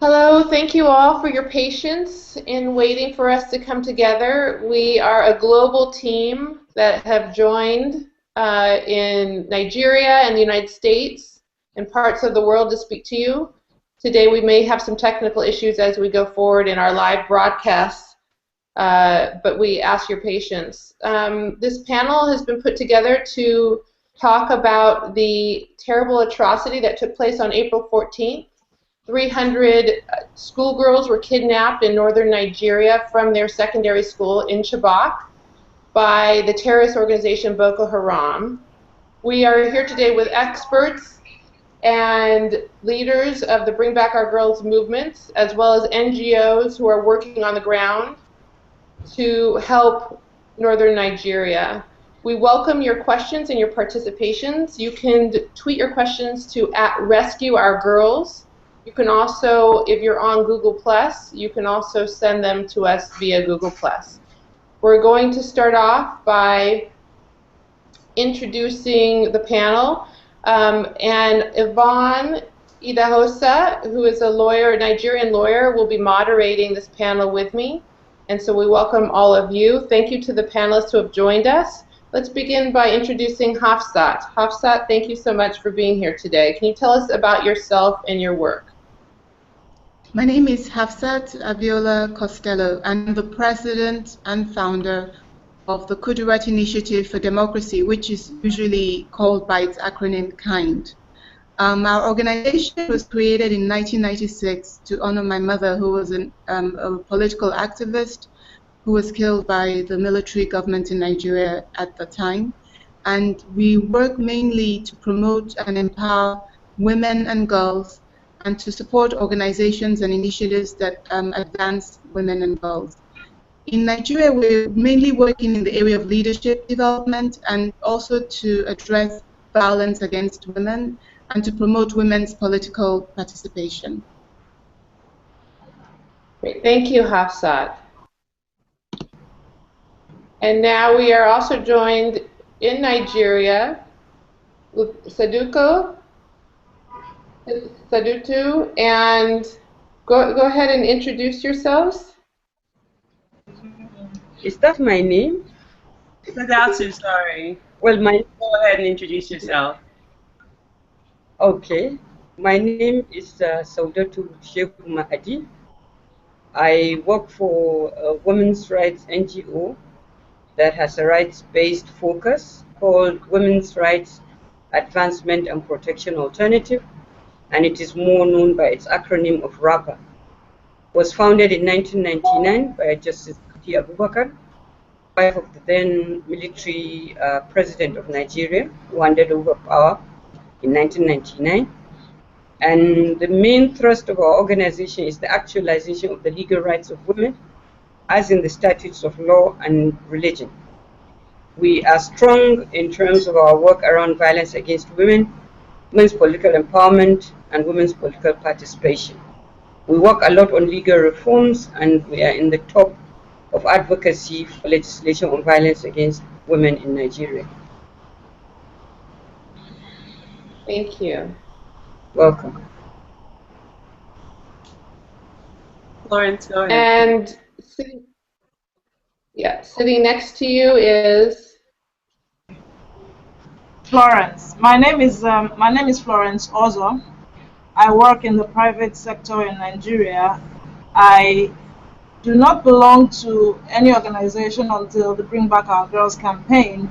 Hello, thank you all for your patience in waiting for us to come together. We are a global team that have joined in Nigeria and the United States and parts of the world to speak to you. Today we may have some technical issues as we go forward in our live broadcasts, but we ask your patience. This panel has been put together to talk about the terrible atrocity that took place on April 14th. 300 schoolgirls were kidnapped in northern Nigeria from their secondary school in Chibok by the terrorist organization Boko Haram. We are here today with experts and leaders of the Bring Back Our Girls movements, as well as NGOs who are working on the ground to help northern Nigeria. We welcome your questions and your participations. You can tweet your questions to @RescueOurGirls. You can also, if you're on Google+, you can also send them to us via Google+. We're going to start off by introducing the panel. And Yvonne Idahosa, who is a lawyer, a Nigerian lawyer, will be moderating this panel with me. And so we welcome all of you. Thank you to the panelists who have joined us. Let's begin by introducing Hafsat. Hafsat, thank you so much for being here today. Can you tell us about yourself and your work? My name is Hafsat Abiola Costello. I'm the president and founder of the Kudirat Initiative for Democracy, which is usually called by its acronym KIND. Our organization was created in 1996 to honor my mother, who was a political activist who was killed by the military government in Nigeria at the time. And we work mainly to promote and empower women and girls and to support organizations and initiatives that advance women and girls. In Nigeria, we're mainly working in the area of leadership development and also to address violence against women and to promote women's political participation. Great. Thank you, Hafsat. And now we are also joined in Nigeria with Sadutu, and go ahead and introduce yourselves. Is that my name? Sadutu, sorry. Well, go ahead and introduce yourself. Okay, my name is Saudatu Sheikh Mahdi. I work for a women's rights NGO that has a rights-based focus called Women's Rights Advancement and Protection Alternative, and it is more known by its acronym of RAPA. It was founded in 1999 by Justice Ati Abubakar, wife of the then military president of Nigeria, who handed over power in 1999. And the main thrust of our organization is the actualization of the legal rights of women, as in the statutes of law and religion. We are strong in terms of our work around violence against women, women's political empowerment, and women's political participation. We work a lot on legal reforms, and we are in the top of advocacy for legislation on violence against women in Nigeria. Thank you. Welcome. Florence, go ahead. And sitting next to you is Florence. My name is Florence Ozo. I work in the private sector in Nigeria. I do not belong to any organization until the Bring Back Our Girls campaign.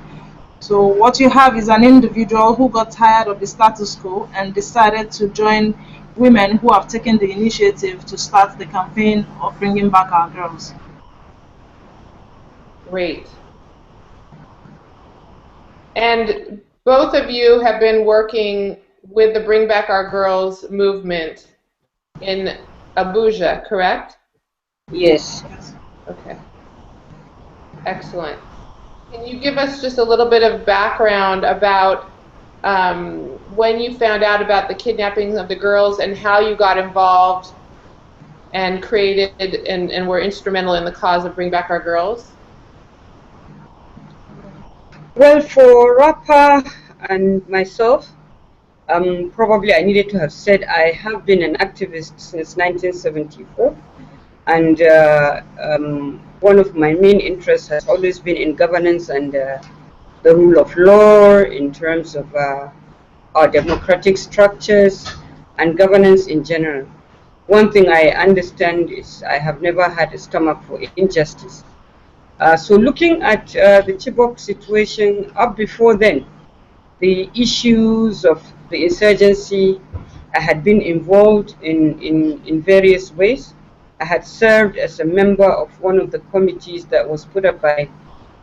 So what you have is an individual who got tired of the status quo and decided to join women who have taken the initiative to start the campaign of Bringing Back Our Girls. great. And both of you have been working with the Bring Back Our Girls movement in Abuja, correct? Yes. Okay. Excellent. Can you give us just a little bit of background about when you found out about the kidnapping of the girls and how you got involved and created and were instrumental in the cause of Bring Back Our Girls? Well, for RAPA and myself, Probably I needed to have said I have been an activist since 1974, and one of my main interests has always been in governance and the rule of law in terms of our democratic structures and governance in general. One thing I understand is I have never had a stomach for injustice. So looking at the Chibok situation up before then, the issues of the insurgency, I had been involved in various ways. I had served as a member of one of the committees that was put up by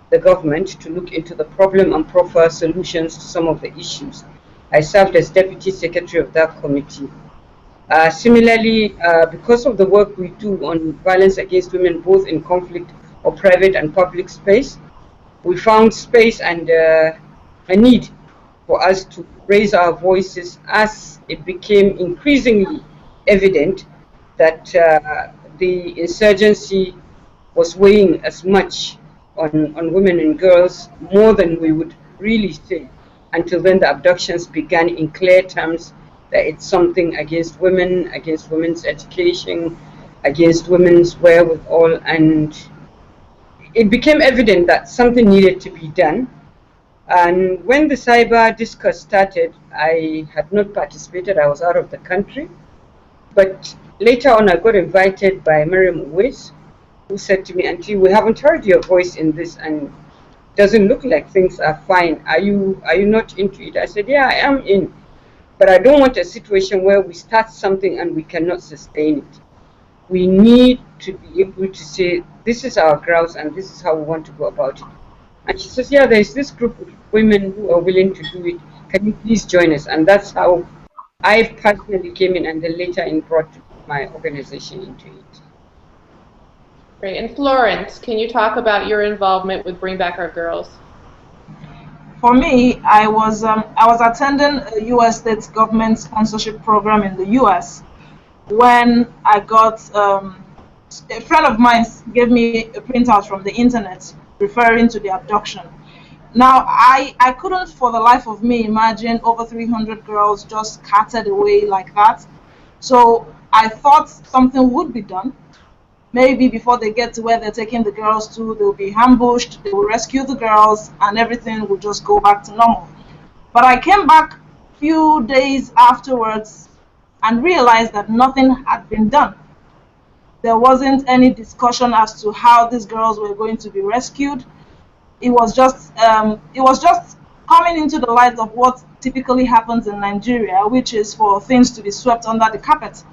the government to look into the problem and proffer solutions to some of the issues. I served as deputy secretary of that committee. Similarly, because of the work we do on violence against women, both in conflict or private and public space, we found space and a need for us to raise our voices as it became increasingly evident that the insurgency was weighing as much on women and girls more than we would really say until then the abductions began in clear terms that it's something against women, against women's education, against women's wherewithal, and it became evident that something needed to be done. And when the cyber discourse started, I had not participated, I was out of the country. But later on, I got invited by Miriam Uwais, who said to me, "Auntie, we haven't heard your voice in this and it doesn't look like things are fine. Are you not into it?" I said, "Yeah, I am in. But I don't want a situation where we start something and we cannot sustain it. We need to be able to say, this is our grounds and this is how we want to go about it." And she says, "Yeah, there's this group of women who are willing to do it. Can you please join us?" And that's how I personally came in, and then later in brought my organization into it. Great. And Florence, can you talk about your involvement with Bring Back Our Girls? For me, I was attending a U.S. state government sponsorship program in the U.S. when I got a friend of mine gave me a printout from the internet referring to the abduction. Now, I couldn't for the life of me imagine over 300 girls just scattered away like that. So I thought something would be done. Maybe before they get to where they're taking the girls to, they'll be ambushed, they will rescue the girls, and everything will just go back to normal. But I came back a few days afterwards and realized that nothing had been done. There wasn't any discussion as to how these girls were going to be rescued. It was just coming into the light of what typically happens in Nigeria, which is for things to be swept under the carpet.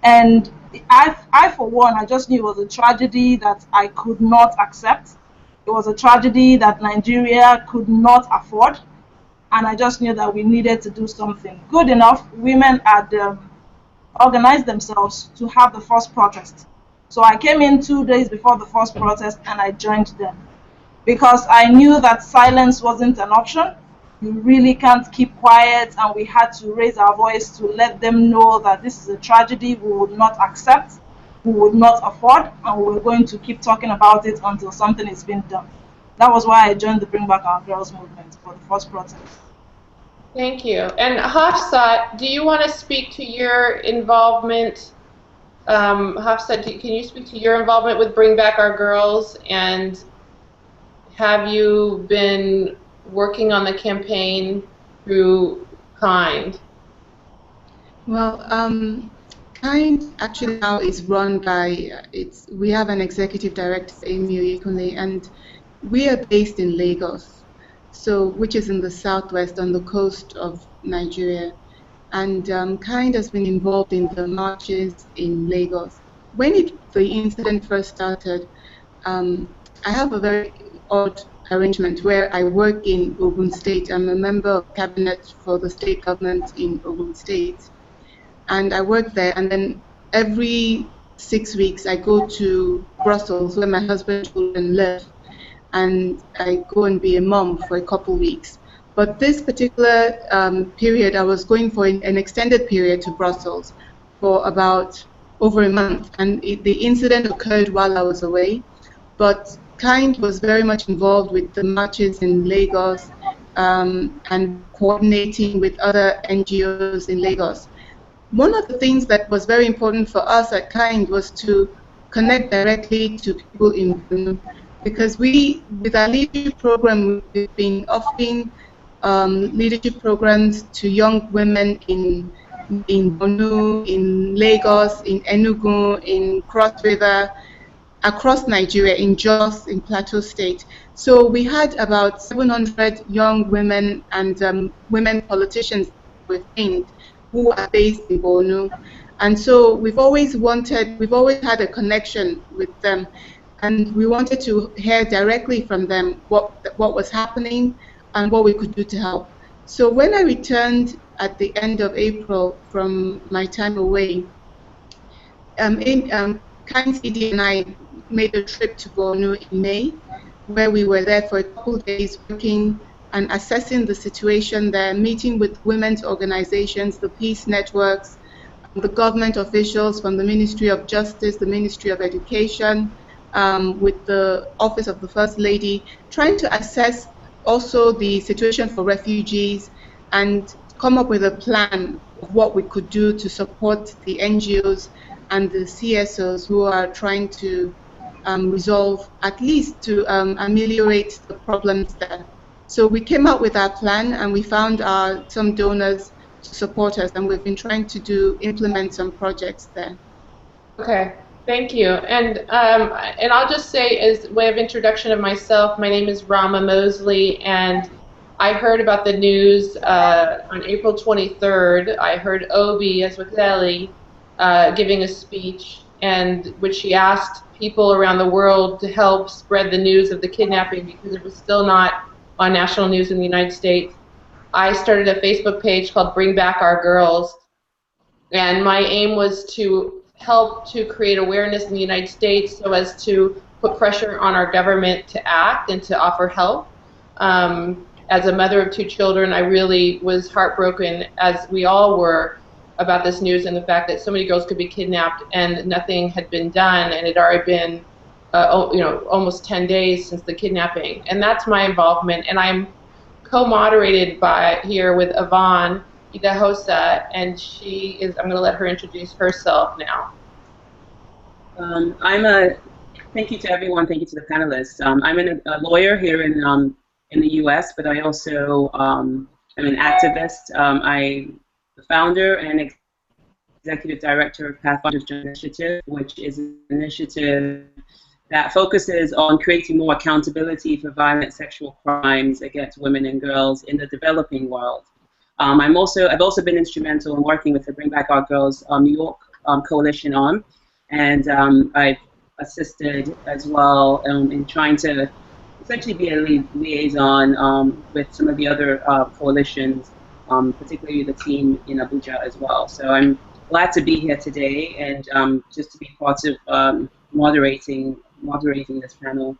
And I for one, I just knew it was a tragedy that I could not accept. It was a tragedy that Nigeria could not afford. And I just knew that we needed to do something. Good enough, women had organized themselves to have the first protest. So I came in 2 days before the first protest and I joined them. Because I knew that silence wasn't an option. You really can't keep quiet, and we had to raise our voice to let them know that this is a tragedy we would not accept, we would not afford, and we were going to keep talking about it until something is being done. That was why I joined the Bring Back Our Girls movement for the first protest. Thank you. And Hafsat, do you want to speak to your involvement? Hafsat, can you speak to your involvement with Bring Back Our Girls, and have you been working on the campaign through KIND? Well, KIND actually now is run by, we have an executive director, Amy Oyekunle, and we are based in Lagos, which is in the southwest on the coast of Nigeria. And KIND has been involved in the marches in Lagos. When the incident first started, I have a very odd arrangement where I work in Ogun State. I'm a member of cabinet for the state government in Ogun State, and I work there. And then every 6 weeks I go to Brussels, where my husband and children live, and I go and be a mom for a couple weeks. But this particular period, I was going for an extended period to Brussels for about over a month, and the incident occurred while I was away. But KIND was very much involved with the marches in Lagos. and coordinating with other NGOs in Lagos. One of the things that was very important for us at KIND was to connect directly to people in Borno, because with our leadership program, we've been offering leadership programs to young women in Borno, in Lagos, in Enugu, in Cross River, across Nigeria, in Jos, in Plateau State. So we had about 700 young women and women politicians who are based in Borno. And so we've always had a connection with them, and we wanted to hear directly from them what was happening and what we could do to help. So when I returned at the end of April from my time away, KIND CD and I made a trip to Borno in May, where we were there for a couple of days working and assessing the situation there, meeting with women's organizations, the peace networks, the government officials from the Ministry of Justice, the Ministry of Education, with the Office of the First Lady, trying to assess also the situation for refugees and come up with a plan of what we could do to support the NGOs and the CSOs who are trying to resolve, at least to ameliorate the problems there. So we came up with our plan, and we found some donors to support us, and we've been trying to implement some projects there. Okay, thank you. And I'll just say, as a way of introduction of myself, my name is Rama Mosley, and I heard about the news on April 23rd. I heard Obi Ezekwesili giving a speech, and which she asked people around the world to help spread the news of the kidnapping because it was still not on national news in the United States. I started a Facebook page called Bring Back Our Girls, and my aim was to help to create awareness in the United States so as to put pressure on our government to act and to offer help. As a mother of 2 children, I really was heartbroken, as we all were, about this news and the fact that so many girls could be kidnapped and nothing had been done, and it had already been almost 10 days since the kidnapping. And that's my involvement, and I'm co-moderated here with Yvonne Idahosa, and I'm going to let her introduce herself now. Thank you to everyone, thank you to the panelists. I'm a lawyer here in the US, but I also am an activist. I'm the founder and executive director of Pathfinders Initiative, which is an initiative that focuses on creating more accountability for violent sexual crimes against women and girls in the developing world. I've also been instrumental in working with the Bring Back Our Girls New York coalition arm, and I've assisted as well in trying to essentially be a liaison with some of the other coalitions, particularly the team in Abuja as well. So I'm glad to be here today and just to be part of moderating this panel.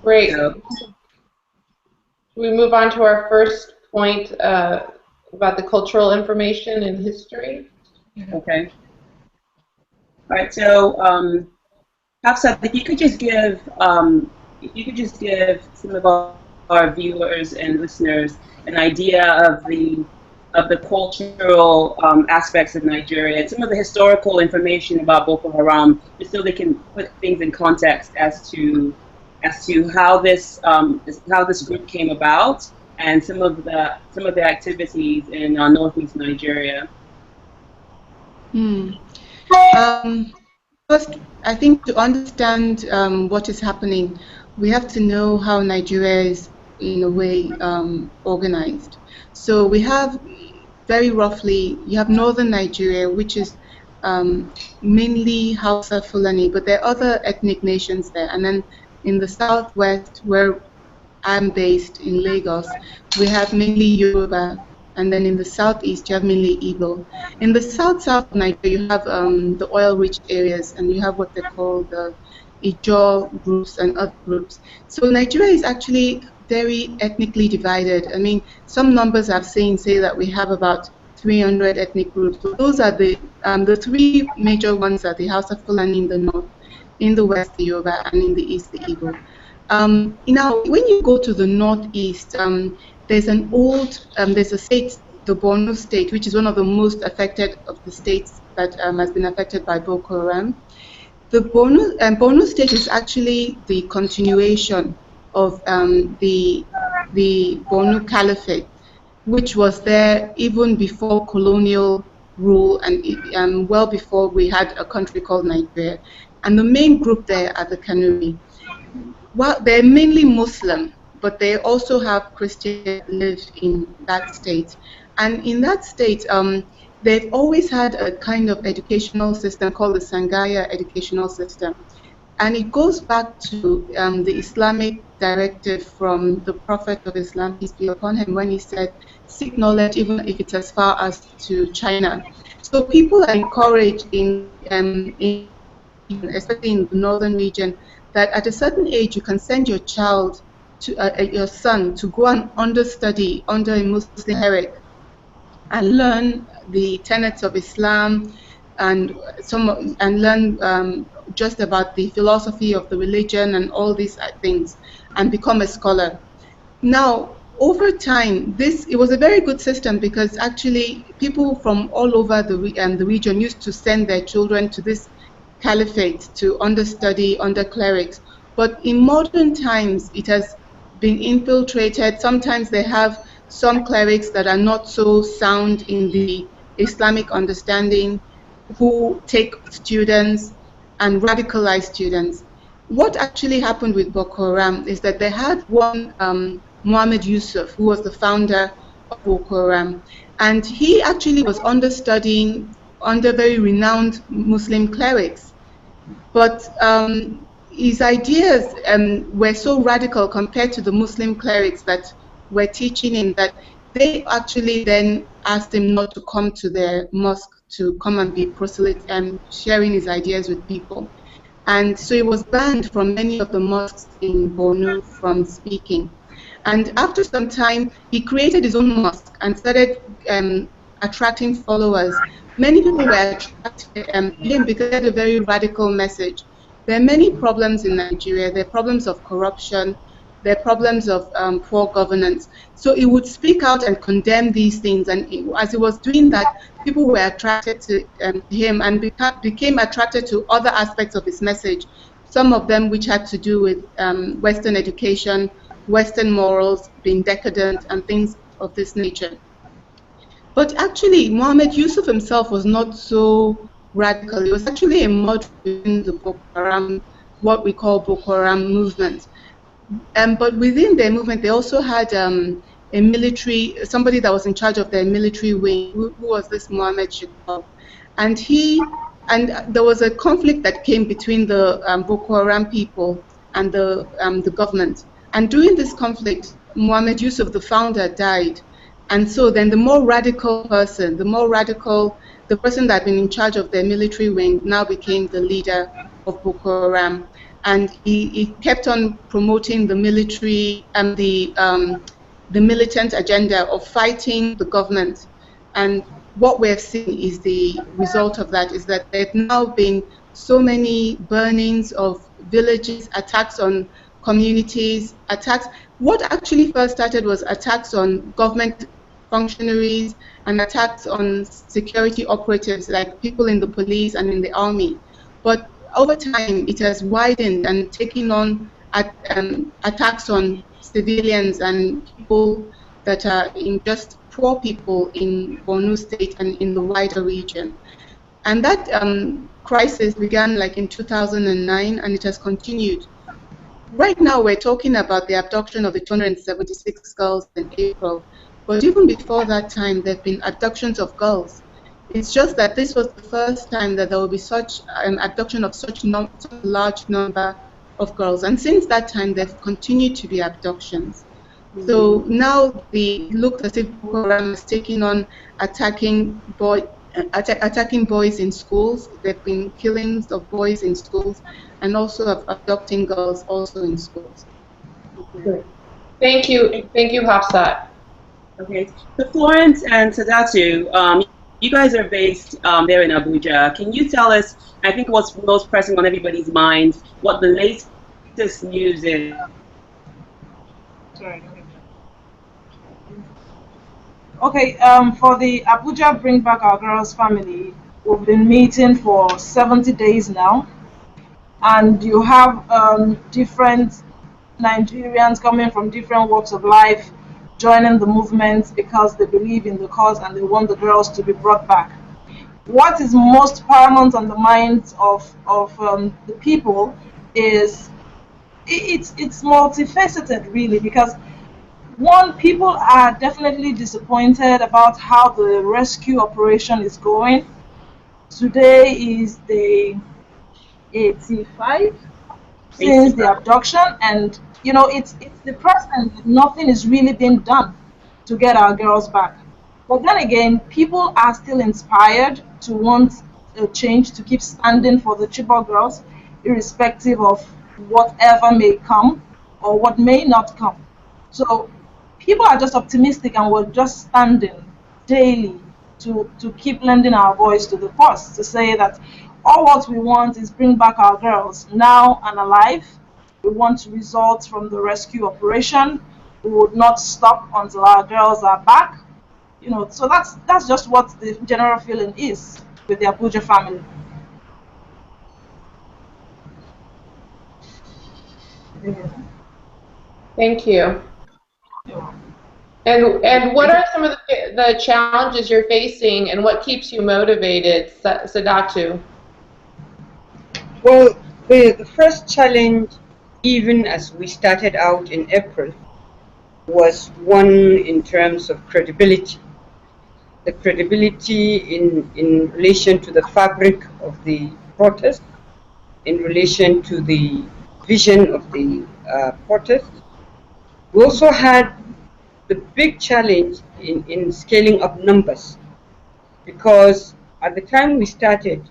Great. So, we move on to our first point about the cultural information and history. okay. All right. So, Hafsat, if you could just give some of our viewers and listeners an idea of the cultural aspects of Nigeria and some of the historical information about Boko Haram, just so they can put things in context as to how this group came about and some of the activities in northeast Nigeria. First, I think to understand what is happening, we have to know how Nigeria is, in a way, organized. So we have, very roughly, you have northern Nigeria, which is mainly Hausa Fulani, but there are other ethnic nations there. And then in the southwest, where I'm based in Lagos, we have mainly Yoruba. And then in the southeast, you have mainly Igbo. In the south of Nigeria, you have the oil-rich areas, and you have what they call the Ijaw groups and other groups. So Nigeria is actually very ethnically divided. I mean, some numbers I've seen say that we have about 300 ethnic groups. So those are the 3 major ones are the Hausa Fulani in the north, in the west the Yoruba, and in the east the Igbo. Now, when you go to the northeast, there's an old, there's a state, the Borno state, which is one of the most affected of the states that has been affected by Boko Haram. The Borno state is actually the continuation of the Borno Caliphate, which was there even before colonial rule and well before we had a country called Nigeria. And the main group there are the Kanuri. Well, they're mainly Muslim, but they also have Christians that live in that state. And in that state, they've always had a kind of educational system called the Sangaya educational system. And it goes back to the Islamic directive from the Prophet of Islam, peace be upon him, when he said, seek knowledge even if it's as far as to China. So people are encouraged especially in the northern region, that at a certain age you can send your child, your son, to go and understudy under a Muslim cleric and learn the tenets of Islam and learn just about the philosophy of the religion and all these things, and become a scholar. Now, over time, it was a very good system, because actually people from all over the region used to send their children to this caliphate to understudy under clerics. But in modern times, it has been infiltrated. Sometimes they have some clerics that are not so sound in the Islamic understanding, who take students and radicalize students. What actually happened with Boko Haram is that they had one Muhammad Yusuf, who was the founder of Boko Haram, and he actually was understudying under very renowned Muslim clerics. But his ideas were so radical compared to the Muslim clerics that were teaching him, that they actually then asked him not to come to their mosque to come and be proselyte and sharing his ideas with people. And so he was banned from many of the mosques in Borno from speaking. And after some time, he created his own mosque and started attracting followers. Many people were attracted to him because he had a very radical message. There are many problems in Nigeria. There are problems of corruption. There are problems of poor governance. So he would speak out and condemn these things. And as he was doing that, people were attracted to him and became attracted to other aspects of his message, some of them which had to do with Western education, Western morals, being decadent, and things of this nature. But actually, Muhammad Yusuf himself was not so radical. He was actually a moderate within the Boko Haram, what we call Boko Haram movement. But within their movement, they also had a military, somebody that was in charge of their military wing, who was this Muhammad Shikal. And there was a conflict that came between the Boko Haram people and the government. And during this conflict, Muhammad Yusuf, the founder, died. And so then the more radical person, the person that had been in charge of their military wing, now became the leader of Boko Haram. And he kept on promoting the military and the militant agenda of fighting the government. And what we have seen is the result of that is that there have now been so many burnings of villages, attacks on communities, attacks. What actually first started was attacks on government functionaries and attacks on security operatives, like people in the police and in the army. But over time, it has widened and taken on attacks on civilians and people that are just poor people in Borno State and in the wider region. And that crisis began like in 2009, and it has continued. Right now, we're talking about the abduction of the 276 girls in April. But even before that time, there have been abductions of girls. It's just that this was the first time that there will be such an abduction of such a large number of girls. And since that time, there have continued to be abductions. So now it looks as if Boko Haram is taking on attacking boys in schools. There have been killings of boys in schools, and also of abducting girls also in schools. Thank you, Hafsat. Okay, so Florence and Sadatu, you guys are based there in Abuja. Can you tell us, I think what's most pressing on everybody's minds, what the latest news is Sorry. Okay, for the Abuja Bring Back Our Girls family, we've been meeting for 70 days now, and you have different Nigerians coming from different walks of life joining the movement because they believe in the cause and they want the girls to be brought back. What is most paramount on the minds of the people is it's multifaceted, really, because one, people are definitely disappointed about how the rescue operation is going. Today is day 85 since the abduction, and you know it's depressing that nothing is really being done to get our girls back. But then again, people are still inspired to want a change, to keep standing for the Chibok girls, irrespective of whatever may come or what may not come. So people are just optimistic, and we're just standing daily to keep lending our voice to the cause, to say that all what we want is bring back our girls now and alive. We want results from the rescue operation. We would not stop until our girls are back. You know, so that's just what the general feeling is with the Abuja family. Thank you. And what are some of the challenges you're facing, and what keeps you motivated, Sadatu? Well, the first challenge, even as we started out in April, was one in terms of credibility. The credibility in relation to the fabric of the protest, in relation to the vision of the protest. We also had the big challenge in scaling up numbers, because at the time we started,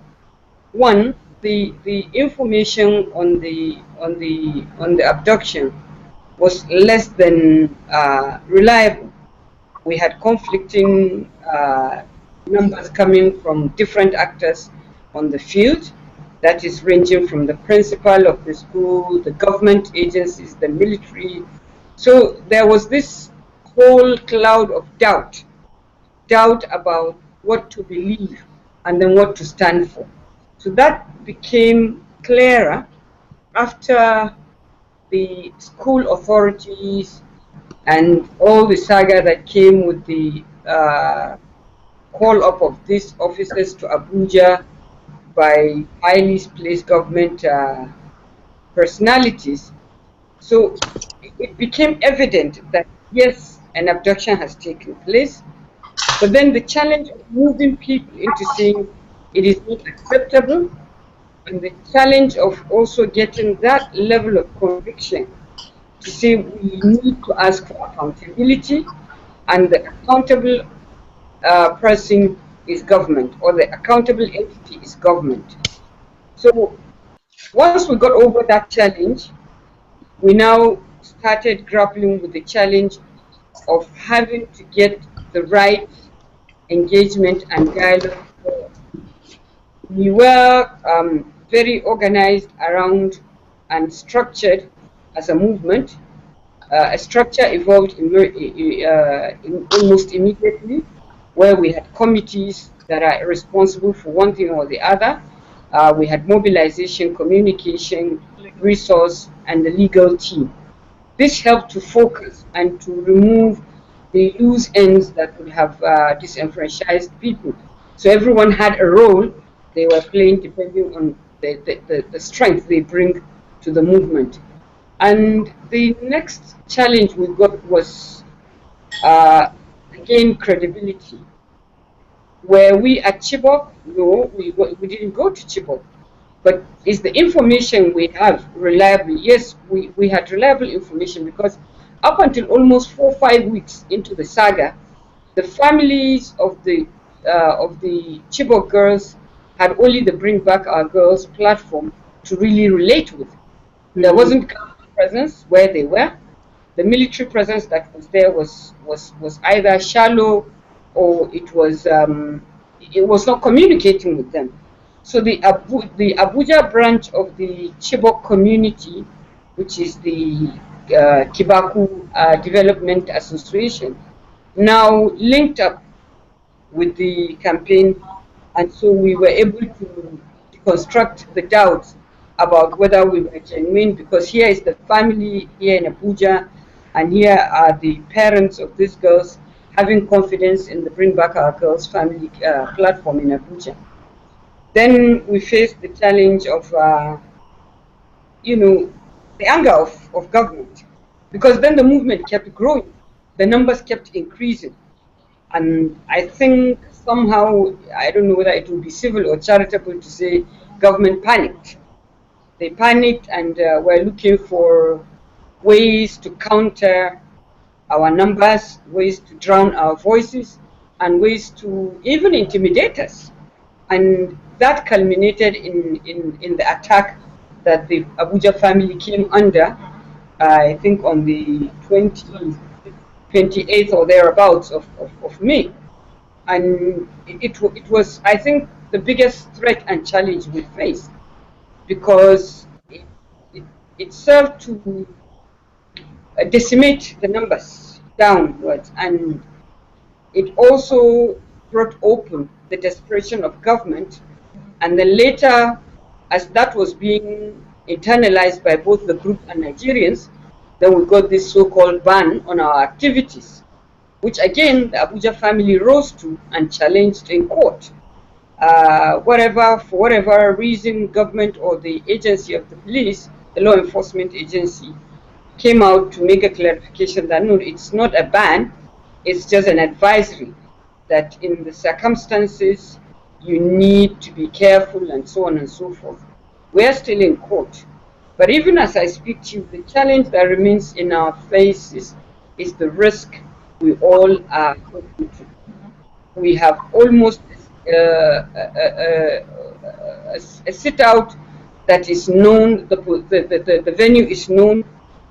one, the information on the abduction was less than reliable. We had conflicting numbers coming from different actors on the field, that is ranging from the principal of the school, the government agencies, the military. So there was this whole cloud of doubt about what to believe and then what to stand for. So that became clearer after the school authorities and all the saga that came with the call up of these officers to Abuja by highly placed government personalities. So it became evident that yes, an abduction has taken place, but then the challenge of moving people into saying it is not acceptable, and the challenge of also getting that level of conviction to say we need to ask for accountability, and the accountable person is government, or the accountable entity is government. So once we got over that challenge, we now started grappling with the challenge of having to get the right engagement and dialogue. We were very organized around and structured as a movement. A structure evolved almost immediately, where we had committees that are responsible for one thing or the other. We had mobilization, communication, resource, and the legal team. This helped to focus and to remove the loose ends that would have disenfranchised people. So everyone had a role they were playing depending on the strength they bring to the movement. And the next challenge we got was, again, credibility. Where we at Chibok, no, we didn't go to Chibok. But is the information we have reliable? Yes, we had reliable information, because up until almost 4 or 5 weeks into the saga, the families of the Chibok girls had only the Bring Back Our Girls platform to really relate with. There wasn't government presence where they were. The military presence that was there was either shallow, or it was not communicating with them. So the Abuja branch of the Chibok community, which is the Kibaku Development Association, now linked up with the campaign, and so we were able to deconstruct the doubts about whether we were genuine, because here is the family here in Abuja, and here are the parents of these girls having confidence in the Bring Back Our Girls family platform in Abuja. Then we faced the challenge of, the anger of government, because then the movement kept growing, the numbers kept increasing, and I think somehow, I don't know whether it would be civil or charitable to say, government panicked. They panicked and were looking for ways to counter our numbers, ways to drown our voices, and ways to even intimidate us. And that culminated in the attack that the Abuja family came under, I think on the 28th or thereabouts of May. And it was, I think, the biggest threat and challenge we faced, because it served to decimate the numbers downwards, and it also brought open the desperation of government. And then later, as that was being internalized by both the group and Nigerians, then we got this so-called ban on our activities, which again the Abuja family rose to and challenged in court. For whatever reason, government or the agency of the police, the law enforcement agency, came out to make a clarification that no, it's not a ban, it's just an advisory, that in the circumstances you need to be careful and so on and so forth. We're still in court. But even as I speak to you, the challenge that remains in our faces is the risk we all are open to. We have almost a sit-out that is known, the venue is known,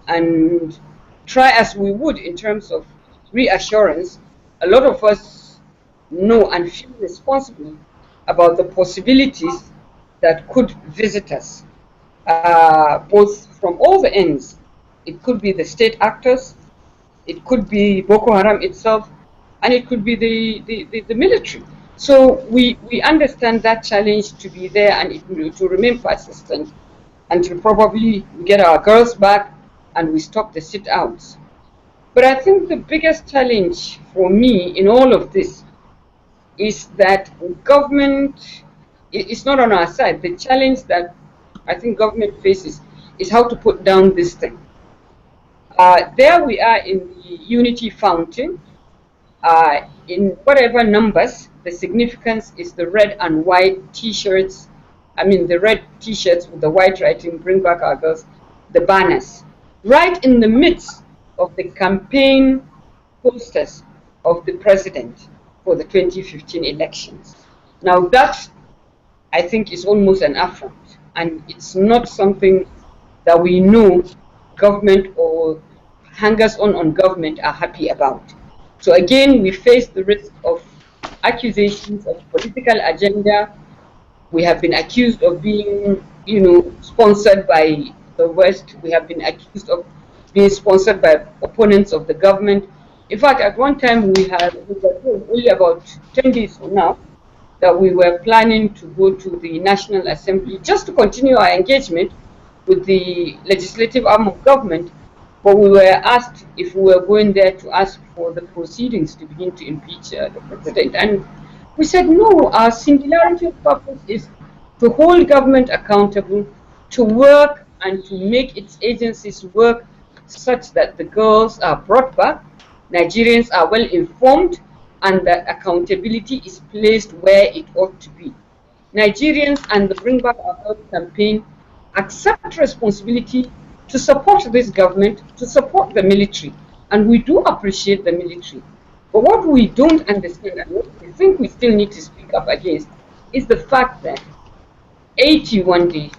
and try as we would in terms of reassurance, a lot of us know and feel responsible about the possibilities that could visit us, both from all the ends. It could be the state actors, it could be Boko Haram itself, and it could be the military. So we understand that challenge to be there, and it to remain persistent until probably we get our girls back and we stop the sit-outs. But I think the biggest challenge for me in all of this is that government is not on our side. The challenge that I think government faces is how to put down this thing. There we are in the Unity Fountain. In whatever numbers, the significance is the red and white T-shirts. I mean, the red T-shirts with the white writing, Bring Back Our Girls, the banners. Right in the midst of the campaign posters of the president for the 2015 elections. Now that, I think, is almost an affront, and it's not something that we know government or hangers on government are happy about. So again, we face the risk of accusations of political agenda. We have been accused of being, sponsored by the West. We have been accused of being sponsored by opponents of the government. In fact, at one time we were told only about 10 days from now that we were planning to go to the National Assembly just to continue our engagement with the legislative arm of government. But we were asked if we were going there to ask for the proceedings to begin to impeach the president. And we said, no, our singularity of purpose is to hold government accountable, to work and to make its agencies work such that the girls are brought back, Nigerians are well informed, and that accountability is placed where it ought to be. Nigerians and the Bring Back Our Girls campaign accept responsibility to support this government, to support the military, and we do appreciate the military. But what we don't understand, and what we think we still need to speak up against, is the fact that 81 days,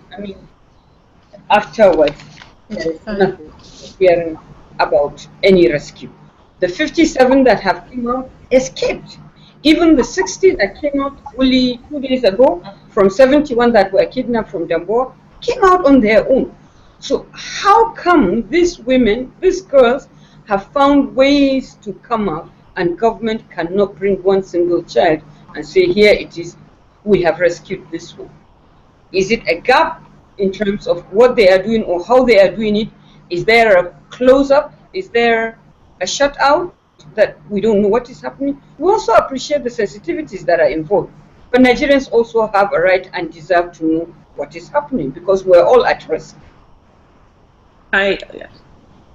afterwards, there is nothing hearing about any rescue. The 57 that have come out escaped. Even the 60 that came out only 2 days ago, from 71 that were kidnapped from Damboa, came out on their own. So how come these women, these girls, have found ways to come up, and government cannot bring one single child and say, here it is, we have rescued this one? Is it a gap in terms of what they are doing or how they are doing it? Is there a close-up? Is there a shutout that we don't know what is happening? We also appreciate the sensitivities that are involved. But Nigerians also have a right and deserve to know what is happening, because we're all at risk. I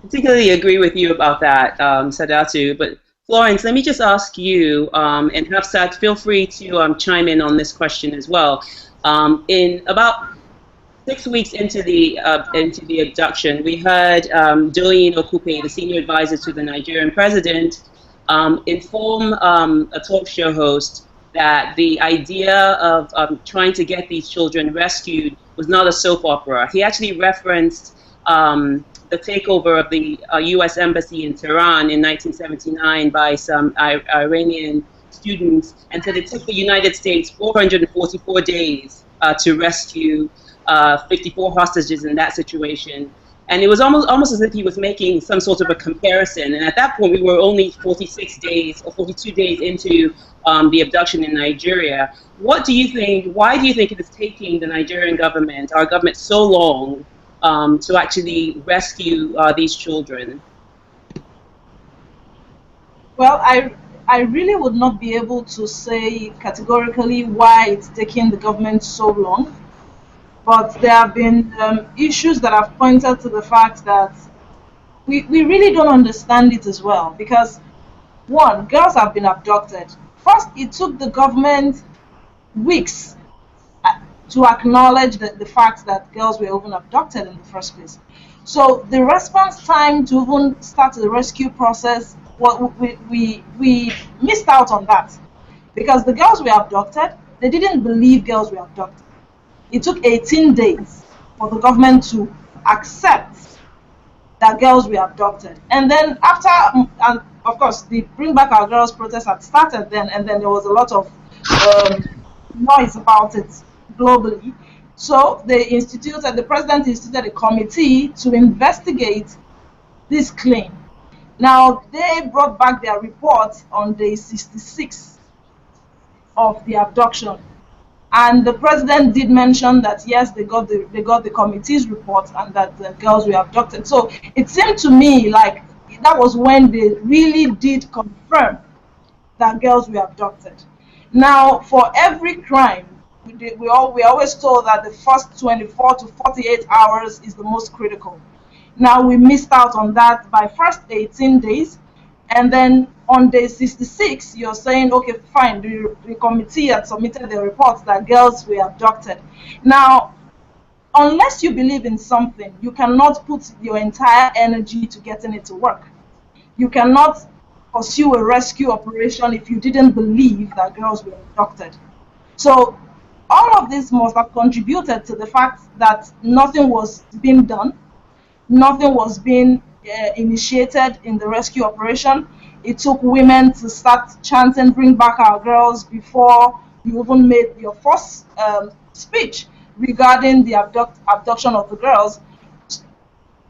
particularly agree with you about that, Sadatu. But Florence, let me just ask you, and Hafsat, feel free to chime in on this question as well. In about 6 weeks into the abduction, we heard Doyin Okupe, the senior advisor to the Nigerian president, inform a talk show host that the idea of trying to get these children rescued was not a soap opera. He actually referenced the takeover of the U.S. Embassy in Tehran in 1979 by some Iranian students, and said it took the United States 444 days to rescue 54 hostages in that situation. And it was almost as if he was making some sort of a comparison. And at that point, we were only 46 days or 42 days into the abduction in Nigeria. What do you think, why do you think it is taking the Nigerian government, our government, so long to actually rescue these children? Well, I really would not be able to say categorically why it's taking the government so long. But there have been issues that have pointed to the fact that we really don't understand it as well. Because, one, girls have been abducted. First, it took the government weeks to acknowledge the fact that girls were even abducted in the first place. So the response time to even start the rescue process, we missed out on that. Because the girls were abducted, they didn't believe girls were abducted. It took 18 days for the government to accept that girls were abducted. And then after, and of course, the Bring Back Our Girls protest had started then, and then there was a lot of noise about it globally. So the president instituted a committee to investigate this claim. Now, they brought back their report on day 66 of the abduction. And the president did mention that yes, they got the committee's report and that the girls were abducted. So it seemed to me like that was when they really did confirm that girls were abducted. Now, for every crime, we always told that the first 24 to 48 hours is the most critical. Now we missed out on that by first 18 days. And then on day 66, you're saying, okay, fine, the committee had submitted the report that girls were abducted. Now, unless you believe in something, you cannot put your entire energy to getting it to work. You cannot pursue a rescue operation if you didn't believe that girls were abducted. So all of this must have contributed to the fact that nothing was being done, nothing was being initiated in the rescue operation. It took women to start chanting "Bring Back Our Girls" before you even made your first speech regarding the abduction of the girls.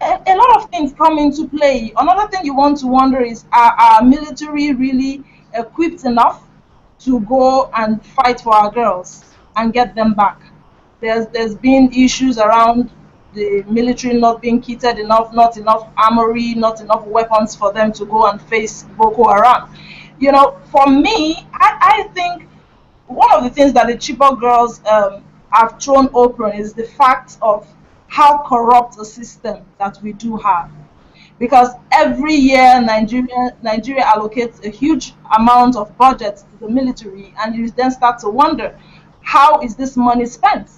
A lot of things come into play. Another thing you want to wonder is, are our military really equipped enough to go and fight for our girls and get them back? There's been issues around the military not being kitted enough, not enough armory, not enough weapons for them to go and face Boko Haram. You know, for me, I think one of the things that the Chibok girls have thrown open is the fact of how corrupt a system that we do have. Because every year Nigeria allocates a huge amount of budget to the military, and you then start to wonder, how is this money spent?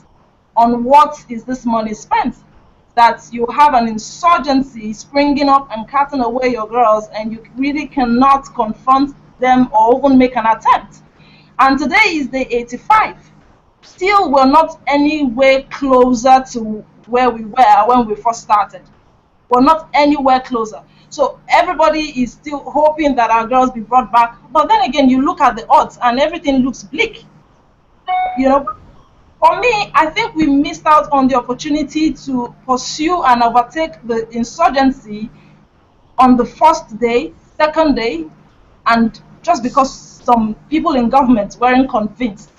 On what is this money spent? That you have an insurgency springing up and cutting away your girls, and you really cannot confront them or even make an attempt. And today is day 85. Still, we're not anywhere closer to where we were when we first started. We're not anywhere closer. So everybody is still hoping that our girls be brought back. But then again, you look at the odds and everything looks bleak. You know, For me, I think we missed out on the opportunity to pursue and overtake the insurgency on the first day, second day, and just because some people in government weren't convinced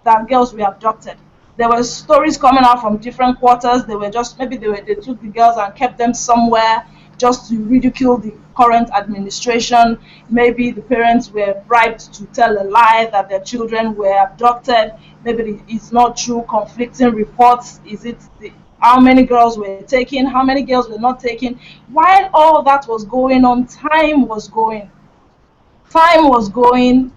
that girls were abducted. There were stories coming out from different quarters. They were just maybe they took the girls and kept them somewhere just to ridicule the current administration. Maybe the parents were bribed to tell a lie that their children were abducted. Maybe it's not true. Conflicting reports. Is it how many girls were taken? How many girls were not taken? While all that was going on, time was going. Time was going.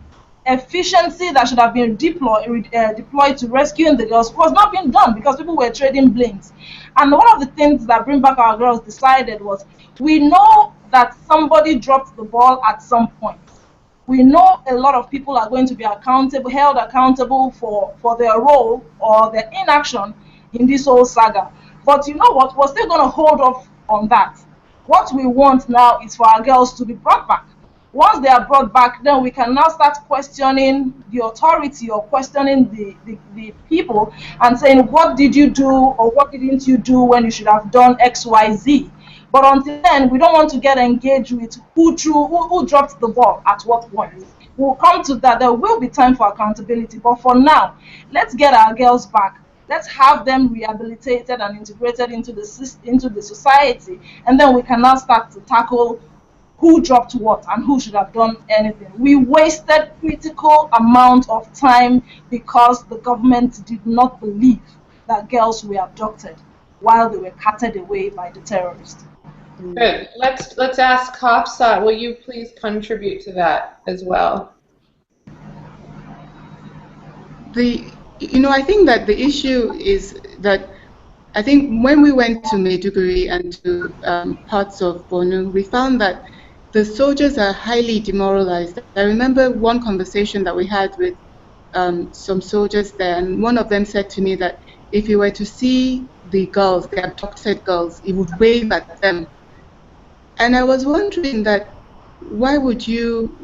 Efficiency that should have been deployed to rescuing the girls was not being done because people were trading blames. And one of the things that Bring Back Our Girls decided was, we know that somebody dropped the ball at some point. We know a lot of people are going to be accountable, held accountable for their role or their inaction in this whole saga. But you know what? We're still going to hold off on that. What we want now is for our girls to be brought back. Once they are brought back, then we can now start questioning the authority or questioning the people and saying, what did you do or what didn't you do when you should have done X, Y, Z? But until then, we don't want to get engaged with who dropped the ball at what point. We'll come to that. There will be time for accountability. But for now, let's get our girls back. Let's have them rehabilitated and integrated into the society. And then we can now start to tackle who dropped what and who should have done anything. We wasted critical amount of time because the government did not believe that girls were abducted while they were carted away by the terrorists. Good. Let's ask Hafsa, will you please contribute to that as well? I think that the issue is that I think when we went to Maiduguri and to parts of Borno, we found that the soldiers are highly demoralized. I remember one conversation that we had with some soldiers there, and one of them said to me that if you were to see the girls, the abducted girls, he would wave at them. And I was wondering that, why would you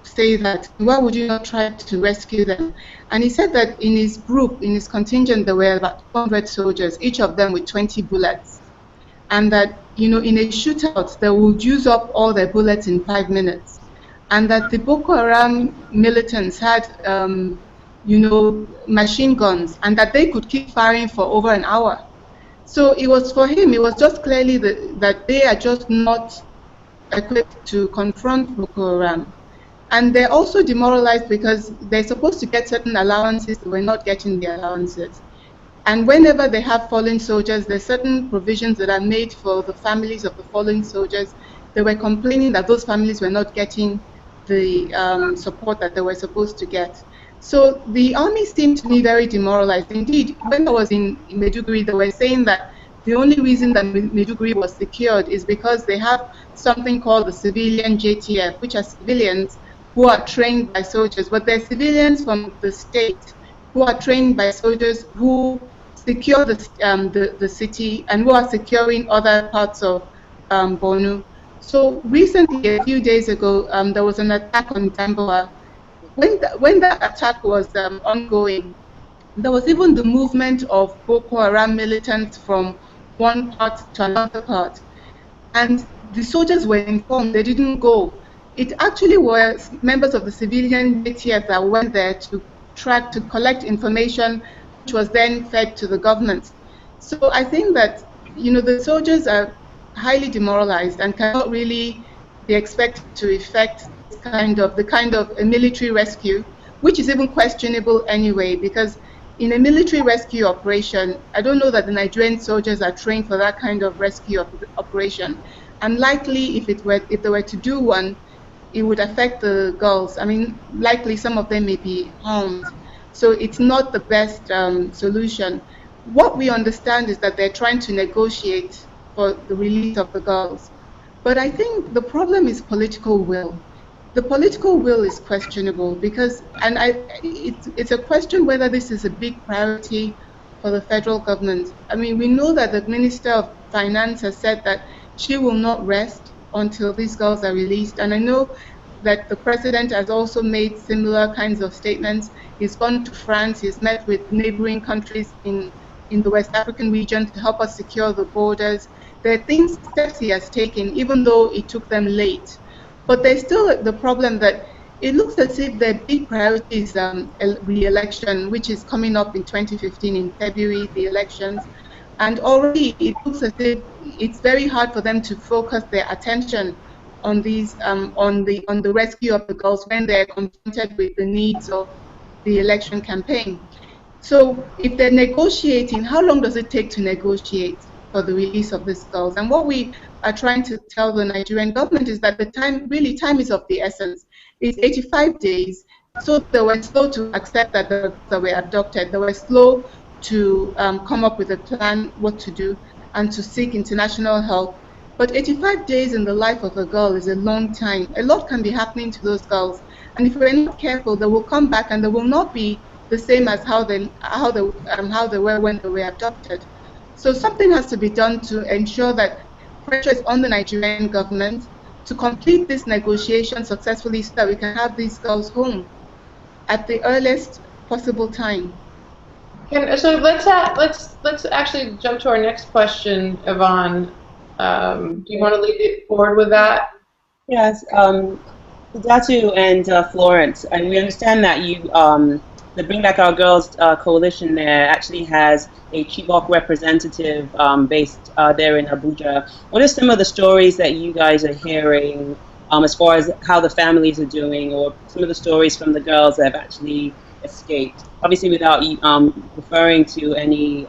say that? Why would you not try to rescue them? And he said that in his group, in his contingent, there were about 200 soldiers, each of them with 20 bullets. And that, in a shootout, they would use up all their bullets in 5 minutes. And that the Boko Haram militants had, machine guns, and that they could keep firing for over an hour. So it was for him, it was just clearly that they are just not equipped to confront Boko Haram. And they're also demoralized because they're supposed to get certain allowances, they were not getting the allowances. And whenever they have fallen soldiers, there's certain provisions that are made for the families of the fallen soldiers. They were complaining that those families were not getting the support that they were supposed to get. So the army seemed to me very demoralized. Indeed, when I was in Maiduguri, they were saying that the only reason that Maiduguri was secured is because they have something called the civilian JTF, which are civilians who are trained by soldiers, but they're civilians from the state who are trained by soldiers who secure the city and who are securing other parts of Borno. So recently, a few days ago, there was an attack on Damboa. When the attack was ongoing, there was even the movement of Boko Haram militants from one part to another part. And the soldiers were informed, they didn't go. It actually was members of the civilian JTF that went there to collect information, which was then fed to the government. So I think that, the soldiers are highly demoralized and cannot really be expected to effect the kind of a military rescue, which is even questionable anyway, because in a military rescue operation, I don't know that the Nigerian soldiers are trained for that kind of rescue operation. And likely, if they were to do one, it would affect the girls. I mean, likely some of them may be harmed. So it's not the best solution. What we understand is that they're trying to negotiate for the release of the girls. But I think the problem is political will. The political will is questionable because, it's a question whether this is a big priority for the federal government. I mean, we know that the Minister of Finance has said that she will not rest until these girls are released. And I know that the president has also made similar kinds of statements. He's gone to France, he's met with neighboring countries in the West African region to help us secure the borders. There are steps he has taken, even though it took them late. But there's still the problem that it looks as if their big priority is re-election, which is coming up in 2015 in February, the elections. And already it looks as if it's very hard for them to focus their attention on these on the rescue of the girls when they're confronted with the needs of the election campaign. So if they're negotiating, how long does it take to negotiate for the release of these girls? And what we are trying to tell the Nigerian government is that the time is of the essence. It's 85 days. So they were slow to accept that they were abducted. They were slow to come up with a plan what to do and to seek international help. But 85 days in the life of a girl is a long time. A lot can be happening to those girls. And if we're not careful, they will come back and they will not be the same as how they were when they were abducted. So something has to be done to ensure that pressure is on the Nigerian government to complete this negotiation successfully so that we can have these girls home at the earliest possible time. So let's actually jump to our next question, Yvonne. Do you want to lead it forward with that? Yes, Datu and Florence, and we understand that you, the Bring Back Our Girls coalition there actually has a Chibok representative based there in Abuja. What are some of the stories that you guys are hearing as far as how the families are doing, or some of the stories from the girls that have actually escaped? Obviously, without referring to any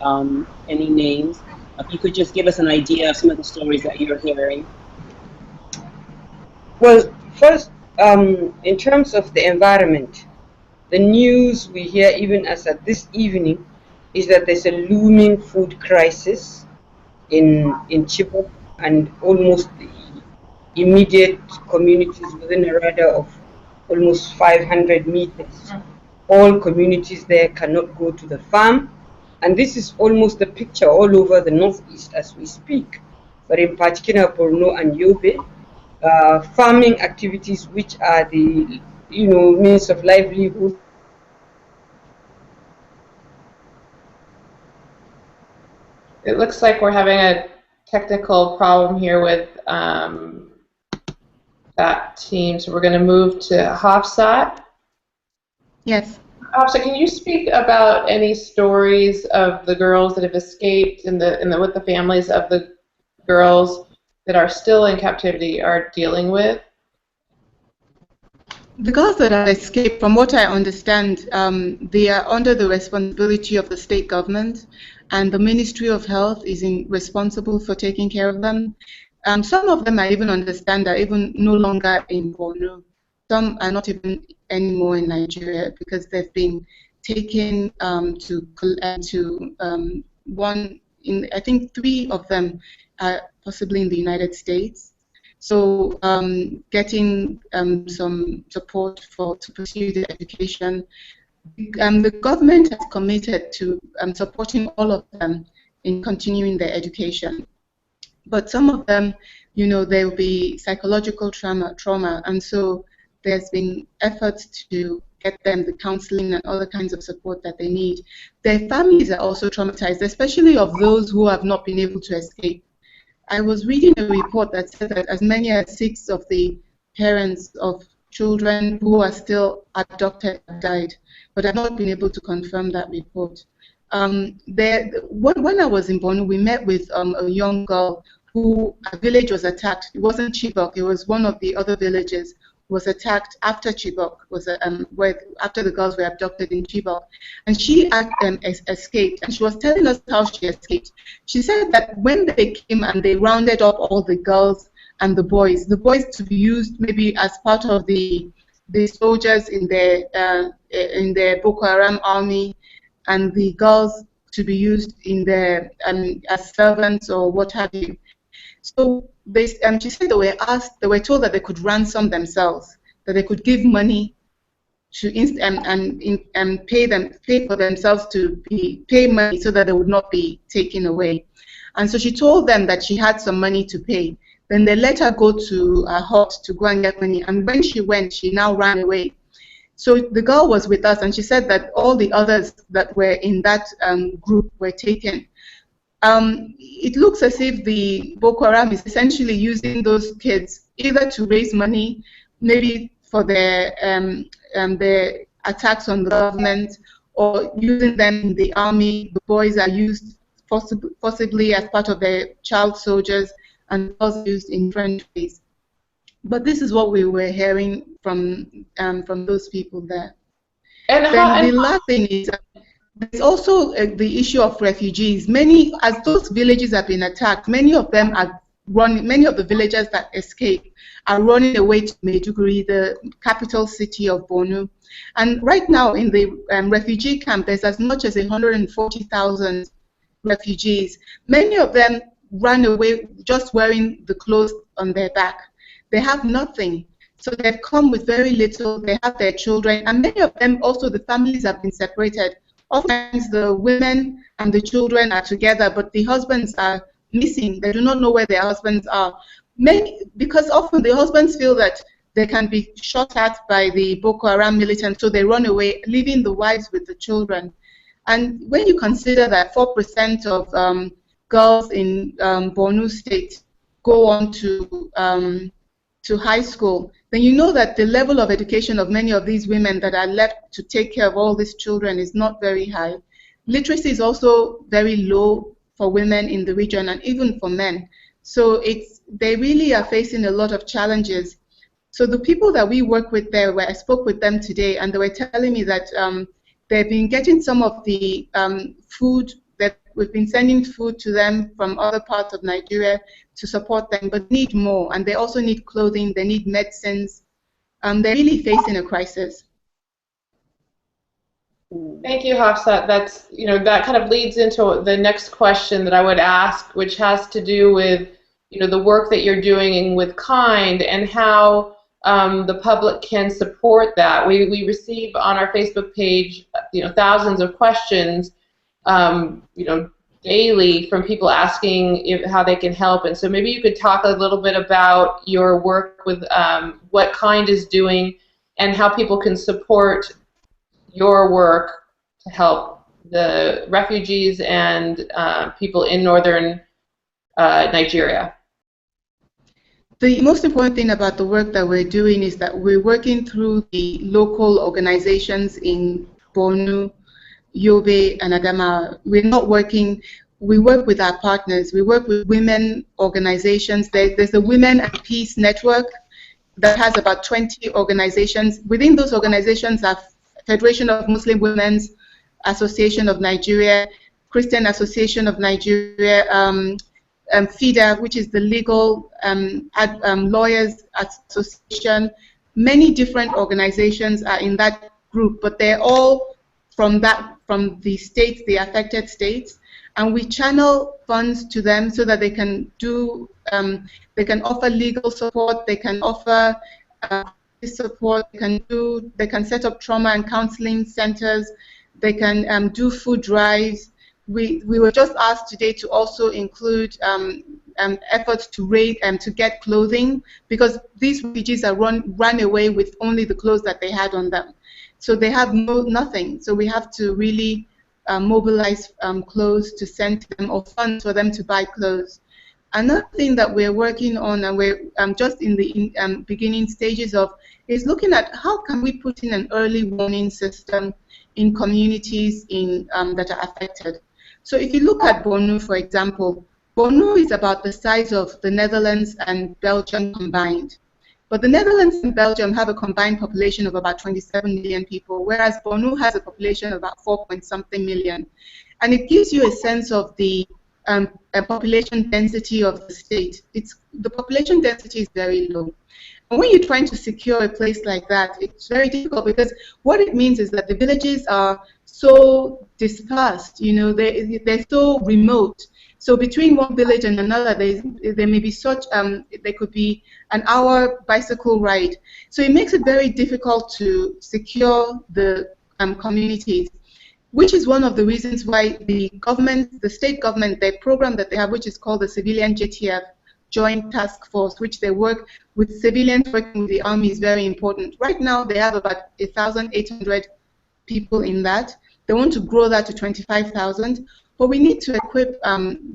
names, if you could just give us an idea of some of the stories that you're hearing. Well, first, in terms of the environment, the news we hear even as at this evening is that there's a looming food crisis in Chibok and almost the immediate communities within a radar of almost 500 meters. All communities there cannot go to the farm, and this is almost the picture all over the northeast as we speak, but in particular Borno and Yobe. Farming activities, which are the means of livelihood. It looks like we're having a technical problem here with that team, so we're going to move to Hafsat. Yes. Hafsat, can you speak about any stories of the girls that have escaped and what the families of the girls that are still in captivity are dealing with? The girls that have escaped, from what I understand, they are under the responsibility of the state government, and the Ministry of Health is responsible for taking care of them. Some of them, I even understand, are even no longer in Borno. Some are not even anymore in Nigeria because they've been taken to one in, I think 3 of them are possibly in the United States. So getting some support to pursue their education. The government has committed to supporting all of them in continuing their education. But some of them, there will be psychological trauma, and so there's been efforts to get them the counseling and other kinds of support that they need. Their families are also traumatized, especially of those who have not been able to escape. I was reading a report that said that as many as 6 of the parents of children who are still abducted have died, but I've not been able to confirm that report. When I was in Borno, we met with a young girl who, a village was attacked. It wasn't Chibok, it was one of the other villages was attacked after Chibok, after the girls were abducted in Chibok. And she escaped, and she was telling us how she escaped. She said that when they came and they rounded up all the girls and the boys to be used maybe as part of the soldiers in their Boko Haram army, and the girls to be used in their as servants or what have you. So she said they were told that they could ransom themselves, that they could give money to pay for themselves to pay money so that they would not be taken away. And so she told them that she had some money to pay. Then they let her go to a hut to go and get money. And when she went, she now ran away. So the girl was with us, and she said that all the others that were in that group were taken. It looks as if the Boko Haram is essentially using those kids either to raise money, maybe for their attacks on the government, or using them in the army. The boys are used possibly as part of their child soldiers, and girls are used in different ways. But this is what we were hearing from those people there. And the last thing is, there's also the issue of refugees. As those villages have been attacked, many of them are running. Many of the villagers that escaped are running away to Maiduguri, the capital city of Borno. And right now in the refugee camp, there's as much as 140,000 refugees. Many of them ran away just wearing the clothes on their back. They have nothing. So they've come with very little. They have their children, and many of them also, the families have been separated. Oftentimes the women and the children are together, but the husbands are missing. They do not know where their husbands are. Because often the husbands feel that they can be shot at by the Boko Haram militants, so they run away, leaving the wives with the children. And when you consider that 4% of girls in Borno State go on to high school, then you know that the level of education of many of these women that are left to take care of all these children is not very high. Literacy is also very low for women in the region, and even for men. So they really are facing a lot of challenges. So the people that we work with there, where I spoke with them today, and they were telling me that they've been getting some of the food, that we've been sending food to them from other parts of Nigeria to support them, but need more. And they also need clothing, they need medicines. They're really facing a crisis. Thank you, Hafsat. That's, that kind of leads into the next question that I would ask, which has to do with, the work that you're doing with KIND and how the public can support that. We receive on our Facebook page, thousands of questions, daily from people asking how they can help. And so maybe you could talk a little bit about your work with what KIND is doing and how people can support your work to help the refugees and people in northern Nigeria. The most important thing about the work that we're doing is that we're working through the local organizations in Borno, Yobe, and Adamawa. We work with our partners. We work with women organizations. There's the Women and Peace Network that has about 20 organizations. Within those organizations are Federation of Muslim Women's Association of Nigeria, Christian Association of Nigeria, FIDA, which is the Legal Lawyers Association. Many different organizations are in that group, but they're all from the states, the affected states, and we channel funds to them so that they can they can offer legal support, they can offer support, they can set up trauma and counseling centers, they can do food drives. We were just asked today to also include efforts to get clothing, because these refugees are run away with only the clothes that they had on them. So they have nothing. So we have to really mobilize clothes to send to them, or funds for them to buy clothes. Another thing that we're working on, and we're just in the beginning stages of, is looking at how can we put in an early warning system in communities that are affected. So if you look at Borno, for example, Borno is about the size of the Netherlands and Belgium combined. But the Netherlands and Belgium have a combined population of about 27 million people, whereas Borno has a population of about 4-point-something million. And it gives you a sense of the population density of the state. The population density is very low. And when you're trying to secure a place like that, it's very difficult, because what it means is that the villages are so dispersed, they're so remote. So between one village and another, there may be there could be an hour bicycle ride. So it makes it very difficult to secure the communities, which is one of the reasons why the state government, their program that they have, which is called the Civilian JTF joint task force, which they work with civilians working with the army, is very important. Right now, they have about 1,800 people in that. They want to grow that to 25,000. But we need to equip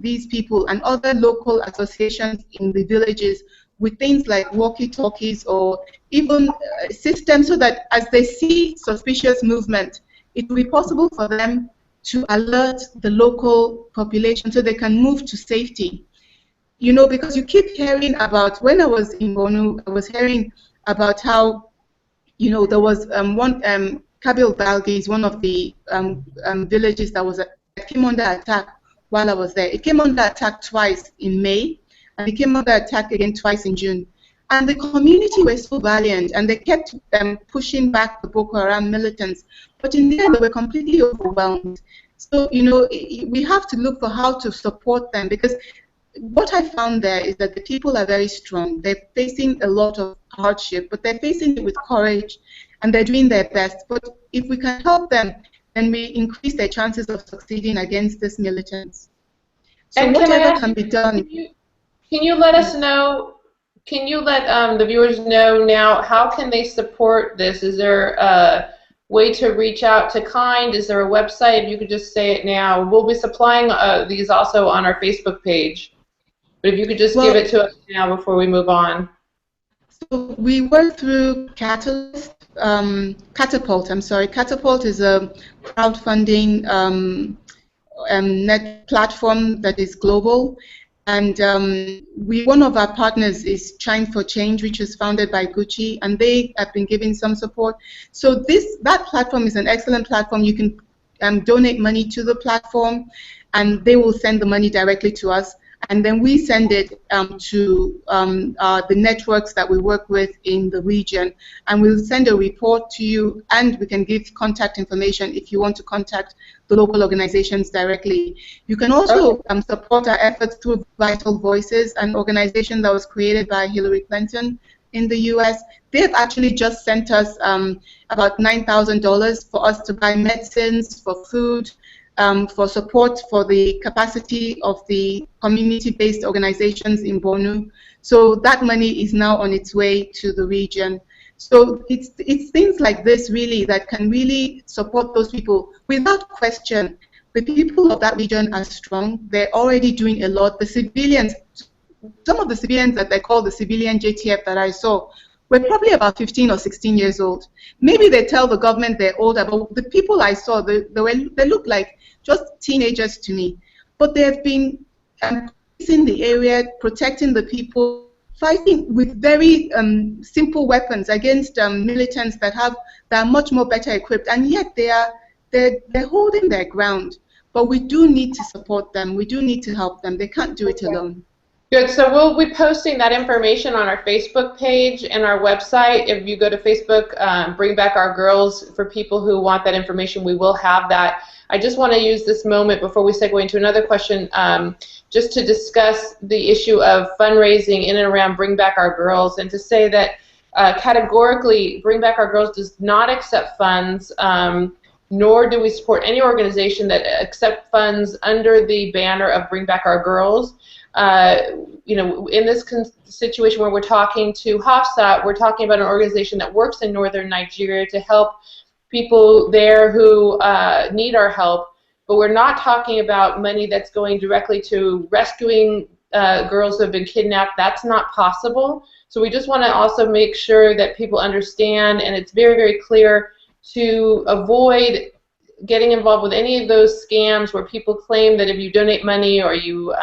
these people and other local associations in the villages with things like walkie-talkies or even systems so that as they see suspicious movement, it will be possible for them to alert the local population so they can move to safety. You know, because you keep hearing about, when I was in Borno, I was hearing about how, you know, there was one, Kabil Balgi is one of the villages that came under attack while I was there. It came under attack twice in May, and it came under attack again twice in June. And the community were so valiant, and they kept pushing back the Boko Haram militants. But in the end, they were completely overwhelmed. So, you know, we have to look for how to support them, because what I found there is that the people are very strong. They're facing a lot of hardship, but they're facing it with courage, and they're doing their best. But if we can help them, then we increase their chances of succeeding against these militants. So and whatever can be done. Can you let us know, can you let the viewers know now, how can they support this? Is there a way to reach out to KIND? Is there a website? If you could just say it now. We'll be supplying these also on our Facebook page. But if you could just give it to us now before we move on. So we work through Catapult. Catapult is a crowdfunding net platform that is global. And one of our partners is Chime for Change, which was founded by Gucci, and they have been giving some support. So that platform is an excellent platform. You can donate money to the platform, and they will send the money directly to us. And then we send it to the networks that we work with in the region. And we'll send a report to you, and we can give contact information if you want to contact the local organizations directly. You can also support our efforts through Vital Voices, an organization that was created by Hillary Clinton in the US. They've actually just sent us about $9,000 for us to buy medicines, for food, for support for the capacity of the community-based organizations in Borno. So that money is now on its way to the region. So it's things like this really that can really support those people. Without question, the people of that region are strong. They're already doing a lot. The civilians, some of the civilians that they call the civilian JTF that I saw, were probably about 15 or 16 years old. Maybe they tell the government they're older, but the people I saw, they looked like just teenagers to me. But they have been in the area, protecting the people, fighting with very simple weapons against militants that are much more better equipped, and yet they're holding their ground. But we do need to support them. We do need to help them. They can't do it alone. Good. So we'll be posting that information on our Facebook page and our website. If you go to Facebook, Bring Back Our Girls, for people who want that information, we will have that. I just want to use this moment before we segue into another question, just to discuss the issue of fundraising in and around Bring Back Our Girls, and to say that categorically, Bring Back Our Girls does not accept funds, nor do we support any organization that accepts funds under the banner of Bring Back Our Girls. You know, in this situation where we're talking to Hafsat, we're talking about an organization that works in northern Nigeria to help people there who need our help, but we're not talking about money that's going directly to rescuing girls who have been kidnapped. That's not possible. So we just want to also make sure that people understand, and it's very, very clear, to avoid getting involved with any of those scams where people claim that if you donate money or you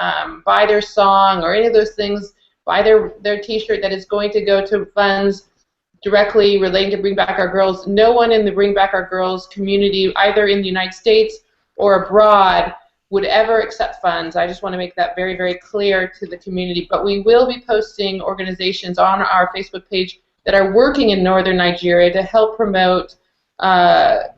buy their song or any of those things, buy their t-shirt, that is going to go to funds directly relating to Bring Back Our Girls. No one in the Bring Back Our Girls community, either in the United States or abroad, would ever accept funds. I just want to make that very, very clear to the community. But we will be posting organizations on our Facebook page that are working in northern Nigeria to help promote a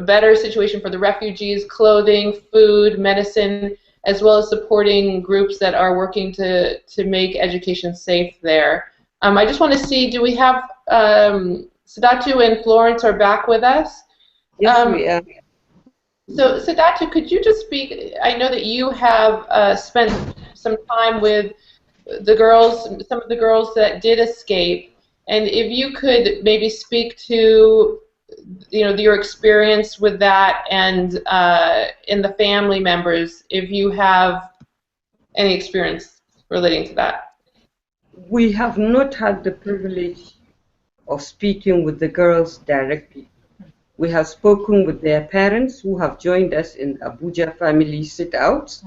better situation for the refugees, clothing, food, medicine, as well as supporting groups that are working to make education safe there. I just want to see, do we have Sadatu and Florence are back with us? Yes, we are. So Sadatu, could you just speak? I know that you have spent some time with the girls, some of the girls that did escape, and if you could maybe speak to, you know, your experience with that and in the family members, if you have any experience relating to that. We have not had the privilege of speaking with the girls directly. We have spoken with their parents who have joined us in Abuja family sit-outs.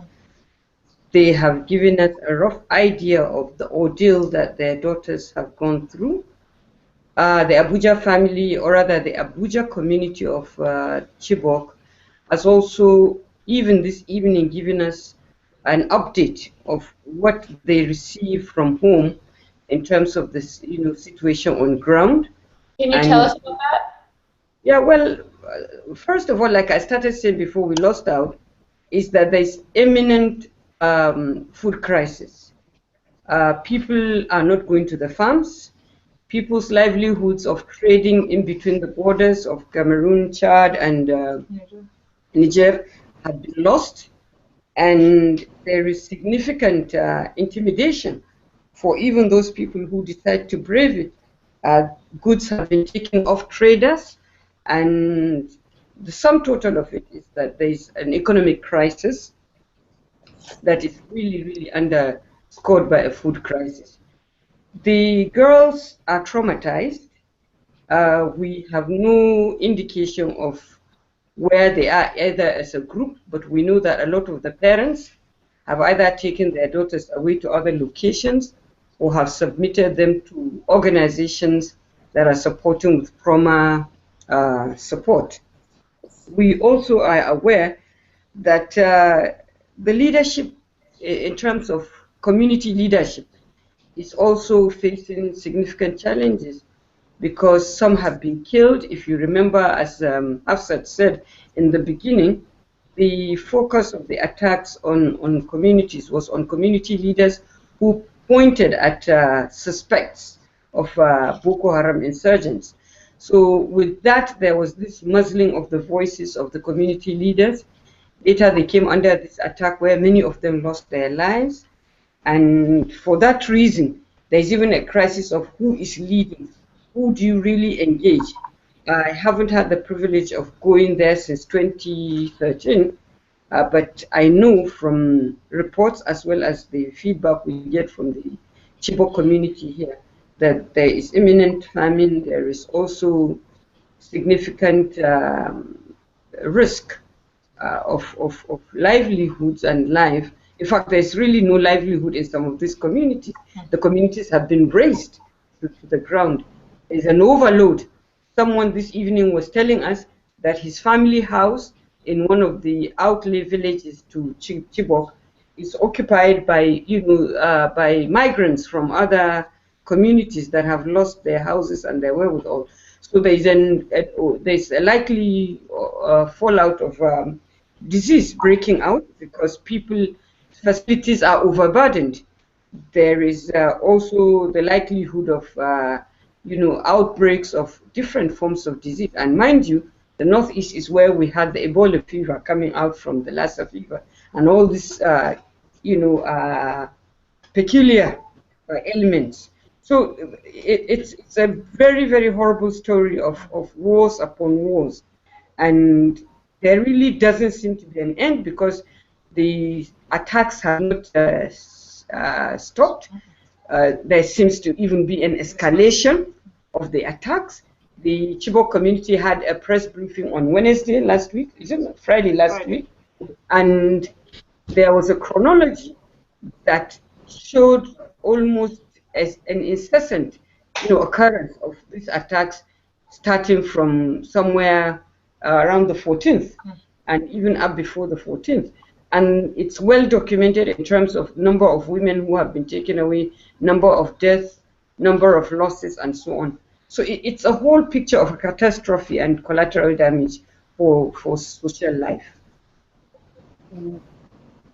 They have given us a rough idea of the ordeal that their daughters have gone through. The Abuja family, or rather the Abuja community of Chibok, has also, even this evening, given us an update of what they receive from home in terms of this, you know, situation on ground. Can you tell us about that? Yeah, well, first of all, like I started saying before we lost out, is that there's imminent food crisis. People are not going to the farms. People's livelihoods of trading in between the borders of Cameroon, Chad, and Niger have been lost, and there is significant intimidation for even those people who decide to brave it. Goods have been taken off traders, and the sum total of it is that there is an economic crisis that is really, really underscored by a food crisis. The girls are traumatized. We have no indication of where they are either as a group, but we know that a lot of the parents have either taken their daughters away to other locations or have submitted them to organizations that are supporting with trauma support. We also are aware that the leadership, in terms of community leadership, is also facing significant challenges because some have been killed. If you remember, as Hafsat said in the beginning, the focus of the attacks on communities was on community leaders who pointed at suspects of Boko Haram insurgents. So with that, there was this muzzling of the voices of the community leaders. Later, they came under this attack where many of them lost their lives. And for that reason, there's even a crisis of who is leading. Who do you really engage? I haven't had the privilege of going there since 2013, but I know from reports as well as the feedback we get from the Chibok community here that there is imminent famine. There is also significant risk of livelihoods and life. In fact, there's really no livelihood in some of these communities. The communities have been razed to the ground. There's an overload. Someone this evening was telling us that his family house in one of the outlay villages to Chibok is occupied by, by migrants from other communities that have lost their houses and their wherewithal. So there's a likely fallout of disease breaking out because facilities are overburdened. There is also the likelihood of, outbreaks of different forms of disease. And mind you, the Northeast is where we had the Ebola fever coming out from the Lassa fever, and all these, peculiar elements. So it's a very, very horrible story of wars upon wars, and there really doesn't seem to be an end because the attacks have not stopped. There seems to even be an escalation of the attacks. The Chibok community had a press briefing on Wednesday last week, isn't it? Friday last week, and there was a chronology that showed almost as an incessant, occurrence of these attacks, starting from somewhere around the 14th, and even up before the 14th. And it's well documented in terms of number of women who have been taken away, number of deaths, number of losses, and so on. So it's a whole picture of a catastrophe and collateral damage for social life. All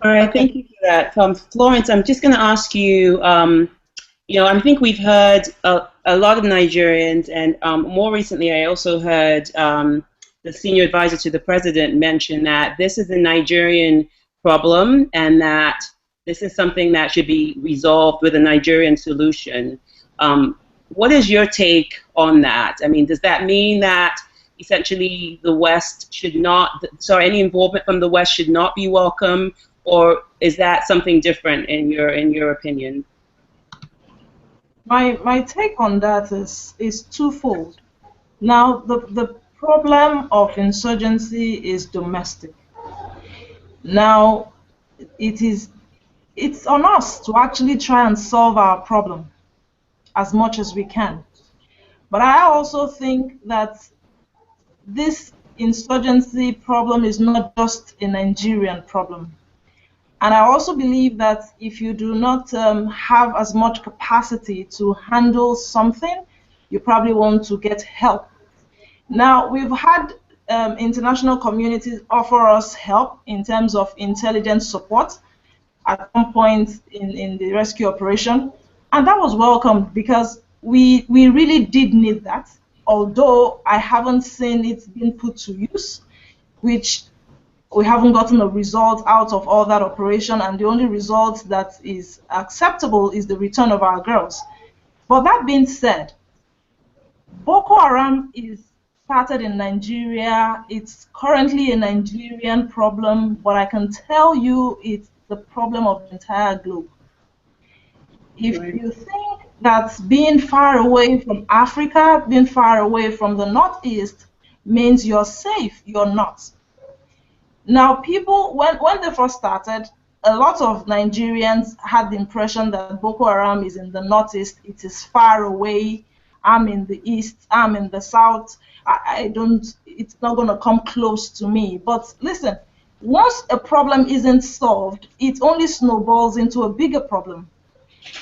right, thank you for that. Florence, I'm just going to ask you, I think we've heard a lot of Nigerians, and more recently I also heard the senior advisor to the president mention that this is a Nigerian problem and that this is something that should be resolved with a Nigerian solution. What is your take on that? I mean, does that mean that essentially the West should not, sorry, any involvement from the West should not be welcome, or is that something different in your opinion? My take on that is twofold. Now, the problem of insurgency is domestic. Now, it's on us to actually try and solve our problem as much as we can. But I also think that this insurgency problem is not just a Nigerian problem. And I also believe that if you do not have as much capacity to handle something, you probably want to get help. Now, we've had international communities offer us help in terms of intelligence support at some point in the rescue operation, and that was welcomed because we really did need that, although I haven't seen it being put to use, which we haven't gotten a result out of all that operation, and the only result that is acceptable is the return of our girls. But that being said, Boko Haram is started in Nigeria. It's currently a Nigerian problem, but I can tell you it's the problem of the entire globe. If you think that being far away from Africa, being far away from the Northeast means you're safe, you're not. Now, people, when they first started, a lot of Nigerians had the impression that Boko Haram is in the Northeast, it is far away, I'm in the East, I'm in the South, it's not going to come close to me. But listen, once a problem isn't solved, it only snowballs into a bigger problem.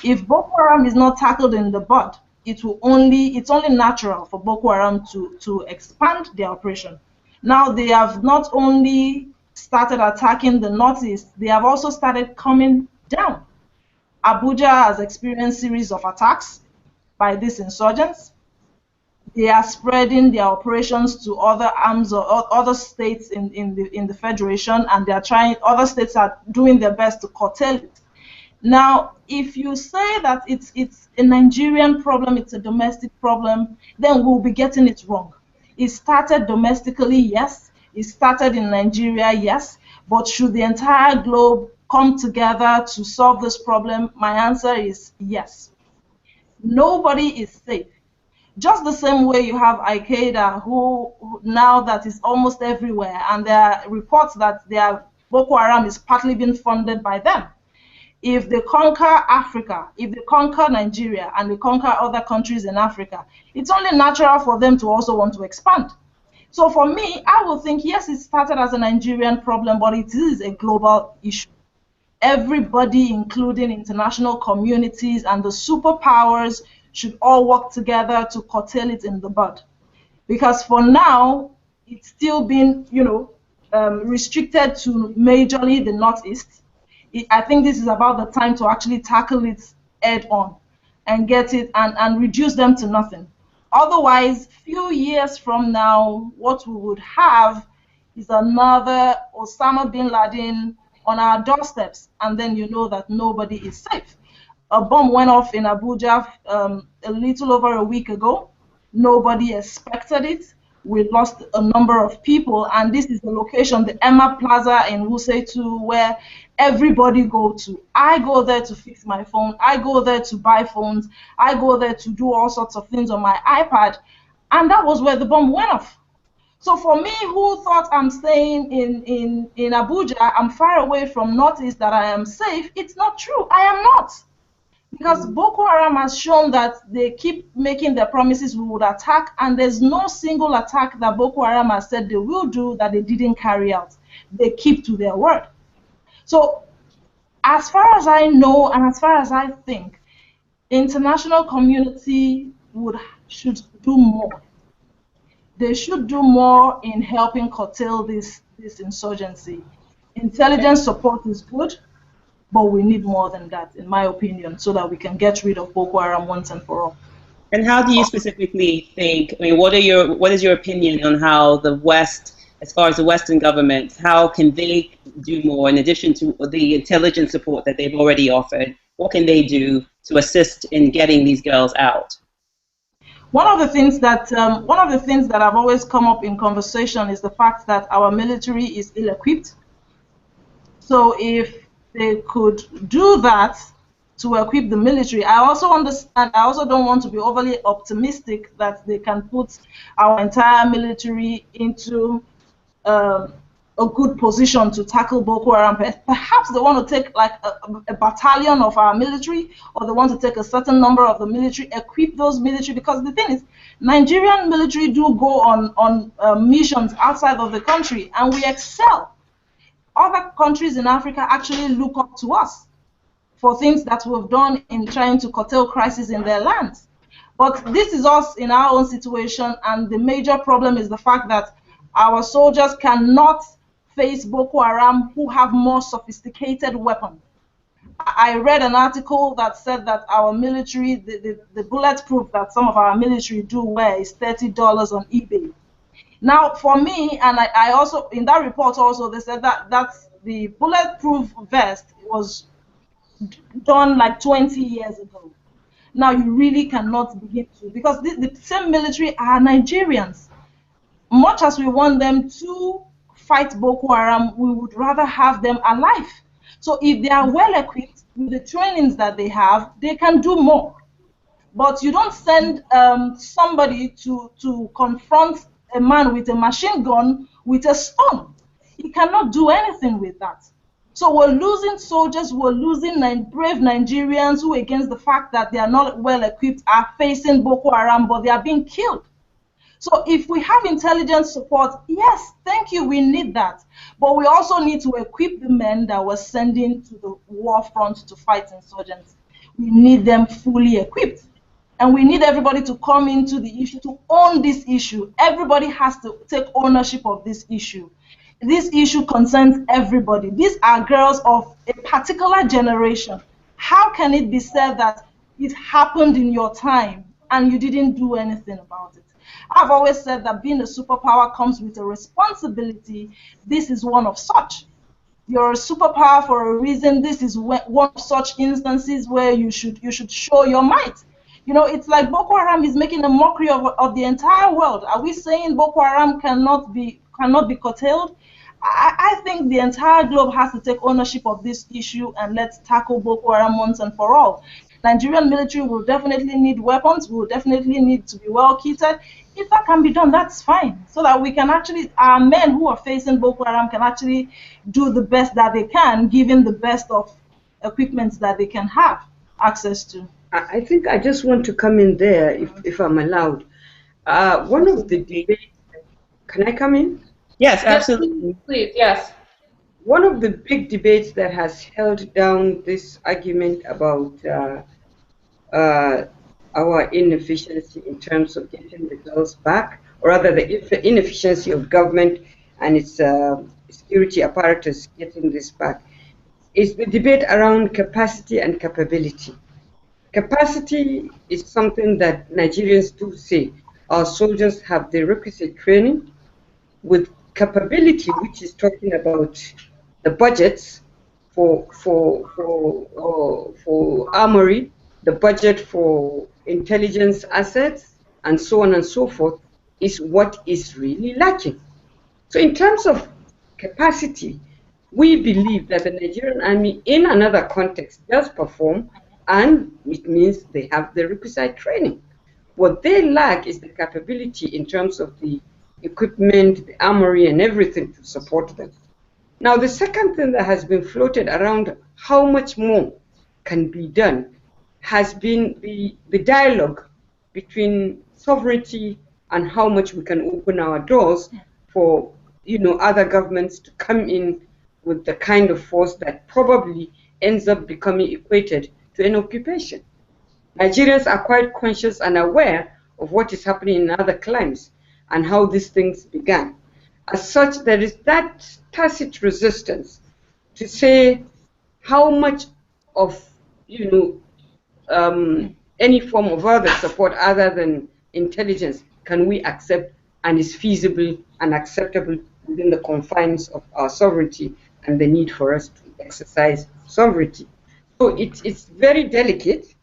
If Boko Haram is not tackled in the bud, it's only natural for Boko Haram to expand their operation. Now, they have not only started attacking the Northeast, they have also started coming down. Abuja has experienced a series of attacks by these insurgents. They are spreading their operations to other arms or other states in the federation, and they are trying. Other states are doing their best to curtail it. Now, if you say that it's a Nigerian problem, it's a domestic problem, then we'll be getting it wrong. It started domestically, yes. It started in Nigeria, yes. But should the entire globe come together to solve this problem? My answer is yes. Nobody is safe. Just the same way you have Al-Qaeda, who now that is almost everywhere, and there are reports that their Boko Haram is partly being funded by them. If they conquer Africa, if they conquer Nigeria, and they conquer other countries in Africa, it's only natural for them to also want to expand. So for me, I would think, yes, it started as a Nigerian problem, but it is a global issue. Everybody, including international communities and the superpowers, should all work together to curtail it in the bud. Because for now, it's still been, restricted to majorly the Northeast. I think this is about the time to actually tackle it head on and get it and reduce them to nothing. Otherwise, few years from now, what we would have is another Osama bin Laden on our doorsteps, and then you know that nobody is safe. A bomb went off in Abuja a little over a week ago. Nobody expected it. We lost a number of people, and this is the location, the Emma Plaza in Wuse 2, where everybody go to. I go there to fix my phone. I go there to buy phones. I go there to do all sorts of things on my iPad, and that was where the bomb went off. So for me, who thought I'm staying in Abuja, I'm far away from Northeast, that I am safe, it's not true. I am not. Because Boko Haram has shown that they keep making their promises we would attack, and there's no single attack that Boko Haram has said they will do that they didn't carry out. They keep to their word. So as far as I know and as far as I think, international community should do more. They should do more in helping curtail this insurgency. Intelligence support is good, but we need more than that, in my opinion, so that we can get rid of Boko Haram once and for all. And how do you specifically think, I mean, what is your opinion on how the West as far as the Western governments, how can they do more in addition to the intelligence support that they've already offered? What can they do to assist in getting these girls out? One of the things that have always come up in conversation is the fact that our military is ill-equipped. So if they could do that to equip the military, I also understand. I also don't want to be overly optimistic that they can put our entire military into a good position to tackle Boko Haram. Perhaps they want to take like a battalion of our military, or they want to take a certain number of the military, equip those military, because the thing is, Nigerian military do go on missions outside of the country, and we excel. Other countries in Africa actually look up to us for things that we've done in trying to curtail crisis in their lands. But this is us in our own situation, and the major problem is the fact that our soldiers cannot face Boko Haram, who have more sophisticated weapons. I read an article that said that our military, the bulletproof that some of our military do wear is $30 on eBay. Now, for me, and I also, in that report also, they said that the bulletproof vest was done like 20 years ago. Now, you really cannot begin to, because the same military are Nigerians. Much as we want them to fight Boko Haram, we would rather have them alive. So if they are well equipped with the trainings that they have, they can do more. But you don't send somebody to confront a man with a machine gun with a stone. He cannot do anything with that. So we're losing soldiers, we're losing brave Nigerians who, against the fact that they are not well equipped, are facing Boko Haram, but they are being killed. So if we have intelligence support, yes, thank you, we need that. But we also need to equip the men that we're sending to the war front to fight insurgents. We need them fully equipped. And we need everybody to come into the issue, to own this issue. Everybody has to take ownership of this issue. This issue concerns everybody. These are girls of a particular generation. How can it be said that it happened in your time and you didn't do anything about it? I've always said that being a superpower comes with a responsibility. This is one of such. You're a superpower for a reason. This is one of such instances where you should show your might. You know, it's like Boko Haram is making a mockery of the entire world. Are we saying Boko Haram cannot be curtailed? I think the entire globe has to take ownership of this issue, and let's tackle Boko Haram once and for all. Nigerian military will definitely need weapons, will definitely need to be well kitted. If that can be done, that's fine. So that we can actually, our men who are facing Boko Haram can actually do the best that they can, given the best of equipment that they can have access to. I think I just want to come in there, if I'm allowed. One of the debates, can I come in? Yes, absolutely. Yes, please, yes. One of the big debates that has held down this argument about our inefficiency in terms of getting the girls back, or rather the inefficiency of government and its security apparatus getting this back, is the debate around capacity and capability. Capacity is something that Nigerians do say our soldiers have the requisite training. With capability, which is talking about the budgets for armory, the budget for intelligence assets, and so on and so forth, is what is really lacking. So in terms of capacity, we believe that the Nigerian army, in another context, does perform, and it means they have the requisite training. What they lack is the capability in terms of the equipment, the armory, and everything to support them. Now, the second thing that has been floated around how much more can be done has been the dialogue between sovereignty and how much we can open our doors for other governments to come in with the kind of force that probably ends up becoming equated to an occupation. Nigerians are quite conscious and aware of what is happening in other climes and how these things began. As such, there is that tacit resistance to say how much of any form of other support other than intelligence can we accept and is feasible and acceptable within the confines of our sovereignty and the need for us to exercise sovereignty. So it's very delicate,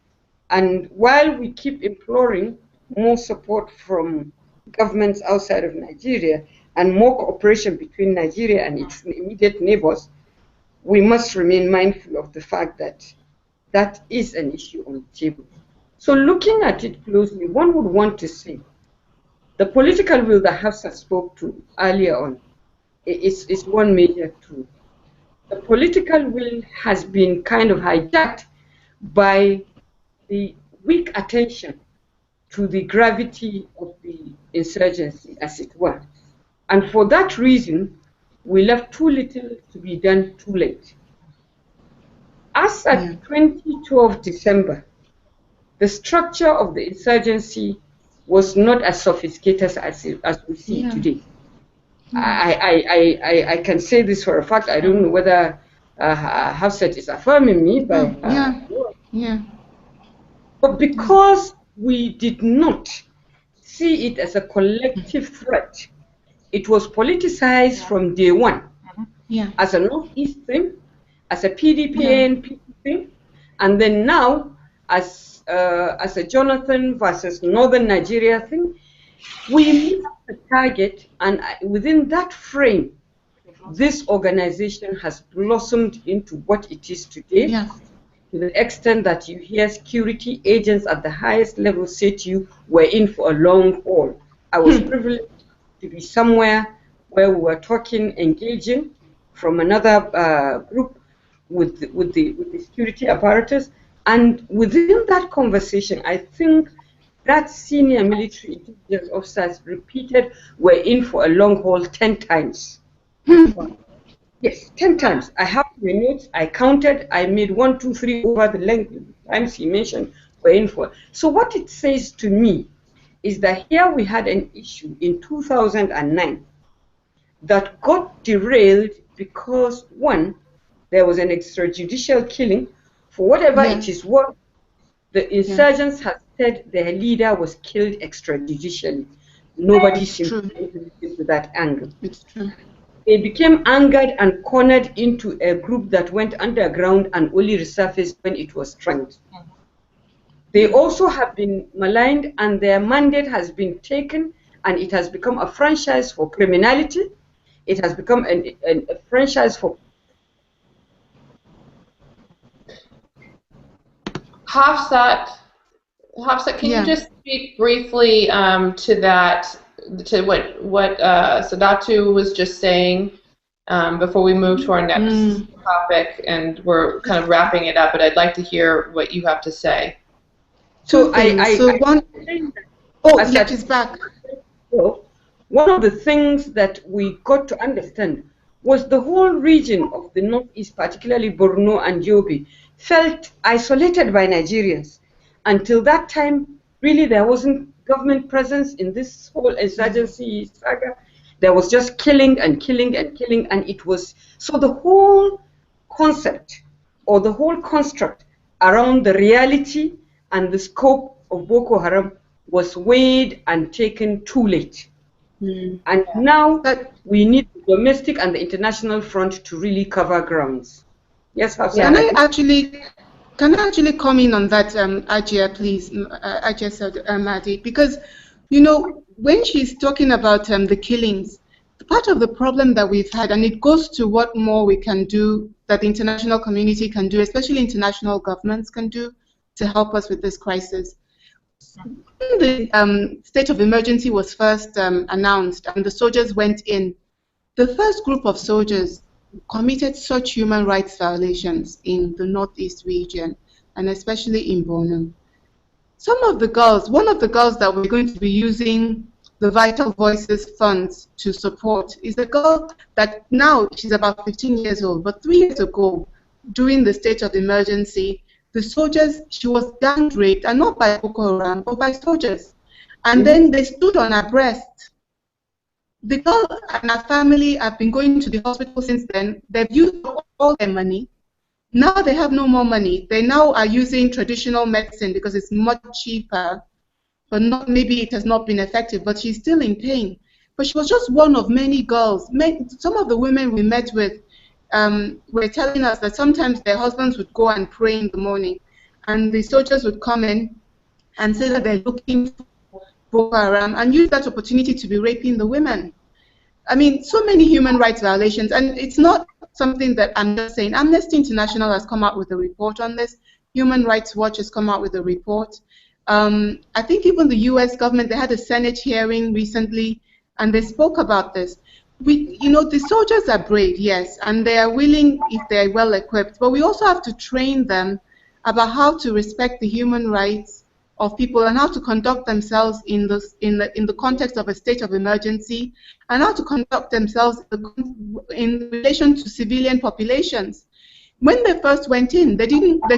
and while we keep imploring more support from governments outside of Nigeria and more cooperation between Nigeria and its immediate neighbors, we must remain mindful of the fact that that is an issue on the table. So looking at it closely, one would want to say the political will that Hafsa spoke to earlier on is one major tool. The political will has been kind of hijacked by the weak attention to the gravity of the insurgency, as it were. And for that reason, we left too little to be done too late. As at 2012 December, the structure of the insurgency was not as sophisticated as we see today. I can say this for a fact. I don't know whether Hafsat is affirming me, but but because we did not see it as a collective threat, it was politicized from day one, as a Northeast thing, as a PDP and NPP thing, and then now as a Jonathan versus Northern Nigeria thing. We missed the target, and within that frame, this organization has blossomed into what it is today, to the extent that you hear security agents at the highest level say to you, we're in for a long haul. I was privileged to be somewhere where we were talking, engaging from another group with the security apparatus, and within that conversation, I think that senior military intelligence officers repeated, we're in for a long haul 10 times. Yes, 10 times. I have the notes, I counted, I made 1, 2, 3 over the length of the times he mentioned, we're in for. So what it says to me is that here we had an issue in 2009 that got derailed because, one, there was an extrajudicial killing. For whatever it is worth, the insurgents have said their leader was killed extrajudicially. Nobody seems to be into that angle. It's true. They became angered and cornered into a group that went underground and only resurfaced when it was strength. They also have been maligned, and their mandate has been taken, and it has become a franchise for criminality. It has become a franchise for Hafsat, can you just speak briefly to that, to what Sadatu was just saying before we move to our next topic, and we're kind of wrapping it up, but I'd like to hear what you have to say. So is back. One of the things that we got to understand was the whole region of the Northeast, particularly Borno and Yobe, felt isolated by Nigerians. Until that time, really there wasn't government presence in this whole insurgency saga. There was just killing and killing and killing, and it was, so the whole concept or the whole construct around the reality and the scope of Boko Haram was weighed and taken too late. And now that we need the domestic and the international front to really cover grounds. Yes, Can I actually come in on that, Ajia, please, Ajia Madi, because, you know, when she's talking about the killings, part of the problem that we've had, and it goes to what more we can do, that the international community can do, especially international governments can do, to help us with this crisis. When the state of emergency was first announced and the soldiers went in, the first group of soldiers committed such human rights violations in the Northeast region, and especially in Borno. Some of the girls, one of the girls that we're going to be using the Vital Voices funds to support is a girl that now she's about 15 years old, but 3 years ago, during the state of emergency, the soldiers, she was gang raped, and not by Boko Haram, but by soldiers. And then they stood on her breast. The girl and her family have been going to the hospital since then. They've used all their money. Now they have no more money. They now are using traditional medicine because it's much cheaper, but maybe it has not been effective, but she's still in pain. but she was just one of many girls. Some of the women we met with were telling us that sometimes their husbands would go and pray in the morning, and the soldiers would come in and say that they're looking for Boko Haram and use that opportunity to be raping the women. I mean, so many human rights violations, and it's not something that I'm just saying. Amnesty International has come out with a report on this. Human Rights Watch has come out with a report. I think even the U.S. government, they had a Senate hearing recently, and they spoke about this. The soldiers are brave, yes, and they are willing if they are well equipped, but we also have to train them about how to respect the human rights of people and how to conduct themselves in the context of a state of emergency, and how to conduct themselves in relation to civilian populations. When they first went in, they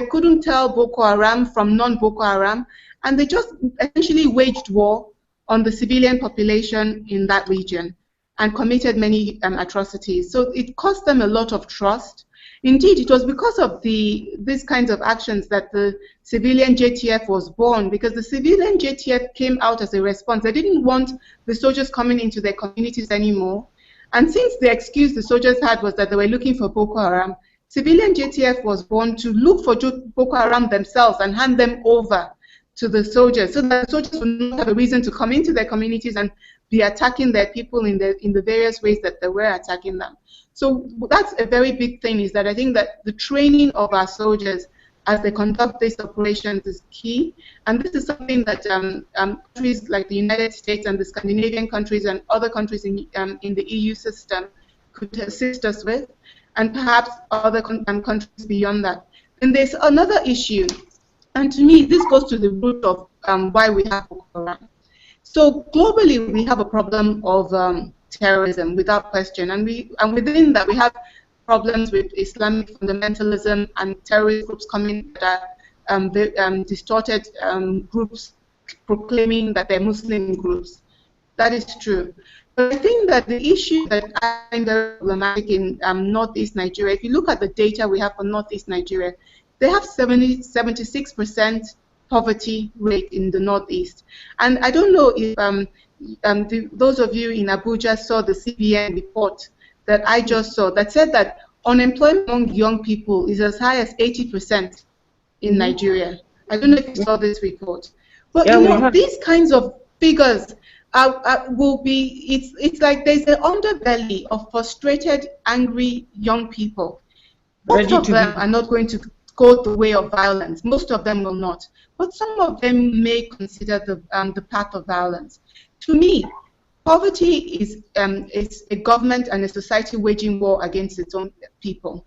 couldn't tell Boko Haram from non-Boko Haram, and they just essentially waged war on the civilian population in that region and committed many atrocities. So it cost them a lot of trust. Indeed, it was because of these kinds of actions that the civilian JTF was born, because the civilian JTF came out as a response. They didn't want the soldiers coming into their communities anymore. And since the excuse the soldiers had was that they were looking for Boko Haram, civilian JTF was born to look for Boko Haram themselves and hand them over to the soldiers, so that the soldiers would not have a reason to come into their communities and be attacking their people in the various ways that they were attacking them. So that's a very big thing, is that I think that the training of our soldiers as they conduct these operations is key. And this is something that countries like the United States and the Scandinavian countries and other countries in the EU system could assist us with, and perhaps other countries beyond that. And there's another issue, and to me, this goes to the root of why we have Boko Haram. So globally, we have a problem of terrorism, without question, and within that, we have problems with Islamic fundamentalism and terrorist groups coming that are distorted groups proclaiming that they're Muslim groups. That is true. But I think that the issue that I find very problematic in Northeast Nigeria, if you look at the data we have for Northeast Nigeria, they have 76% poverty rate in the Northeast. And I don't know if those of you in Abuja saw the CBN report that I just saw that said that unemployment among young people is as high as 80% in Nigeria. I don't know if you saw this report. But yeah, these kinds of figures will be, it's like there's an underbelly of frustrated, angry young people. Most of them are not going to go the way of violence. Most of them will not. But some of them may consider the path of violence. To me, poverty is a government and a society waging war against its own people.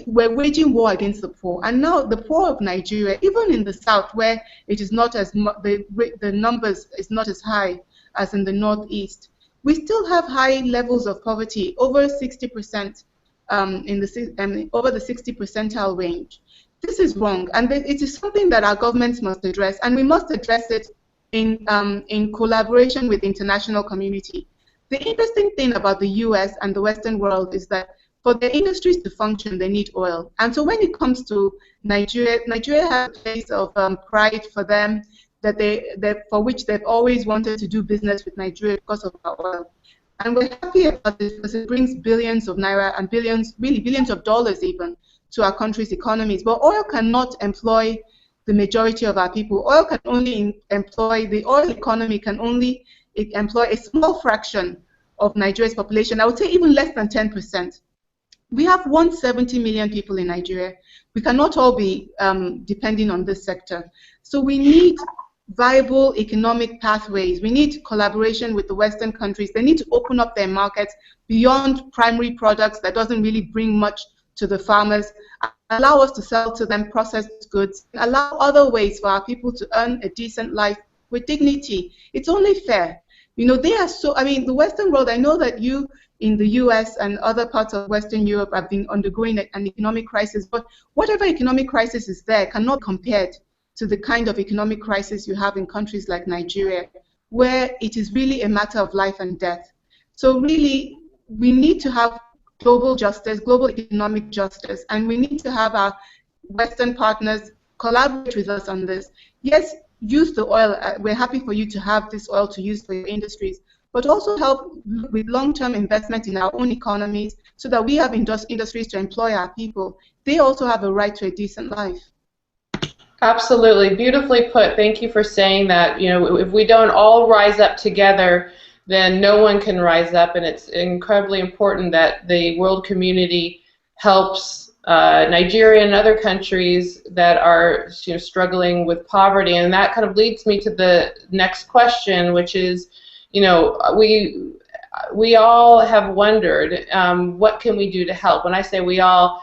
We're waging war against the poor. And now the poor of Nigeria, even in the south, where it is not as the numbers is not as high as in the northeast, we still have high levels of poverty, over 60%. Over the 60 percentile range. This is wrong, and it is something that our governments must address, and we must address it in collaboration with the international community. The interesting thing about the US and the Western world is that for their industries to function, they need oil. And so when it comes to Nigeria, Nigeria has a place of pride for them, for which they've always wanted to do business with Nigeria because of our oil. And we're happy about this because it brings billions of naira and billions of dollars even to our country's economies. But oil cannot employ the majority of our people. Oil can only the oil economy can only employ a small fraction of Nigeria's population. I would say even less than 10%. We have 170 million people in Nigeria. We cannot all be depending on this sector. So we need viable economic pathways. We need collaboration with the Western countries. They need to open up their markets beyond primary products that doesn't really bring much to the farmers, allow us to sell to them processed goods, allow other ways for our people to earn a decent life with dignity. It's only fair. You know, they are so, I mean, the Western world, I know that you in the US and other parts of Western Europe have been undergoing an economic crisis, but whatever economic crisis is there cannot be compared to the kind of economic crisis you have in countries like Nigeria, where it is really a matter of life and death. So really, we need to have global justice, global economic justice, and we need to have our Western partners collaborate with us on this. Yes, use the oil. We're happy for you to have this oil to use for your industries, but also help with long-term investment in our own economies so that we have industries to employ our people. They also have a right to a decent life. Absolutely. Beautifully put. Thank you for saying that. You know, if we don't all rise up together, then no one can rise up, and it's incredibly important that the world community helps Nigeria and other countries that are, you know, struggling with poverty. And that kind of leads me to the next question, which is, you know, we all have wondered, what can we do to help? When I say we all,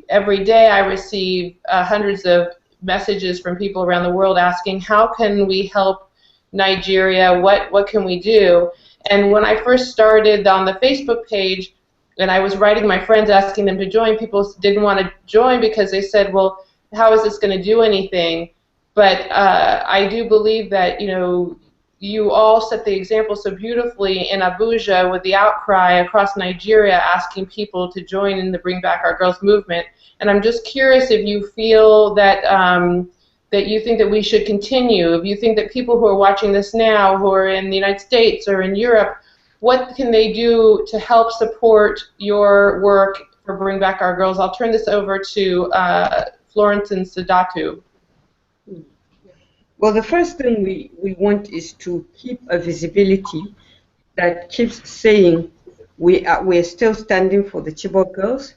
every day I receive hundreds of messages from people around the world asking, how can we help Nigeria? What can we do? And when I first started on the Facebook page, and I was writing my friends asking them to join, people didn't want to join because they said, well, how is this going to do anything? But I do believe that, you know, you all set the example so beautifully in Abuja with the outcry across Nigeria asking people to join in the Bring Back Our Girls movement. And I'm just curious if you feel that that you think that we should continue, if you think that people who are watching this now, who are in the United States or in Europe, what can they do to help support your work for Bring Back Our Girls? I'll turn this over to Florence and Sadatu. Well, the first thing we want is to keep a visibility that keeps saying we're still standing for the Chibok girls,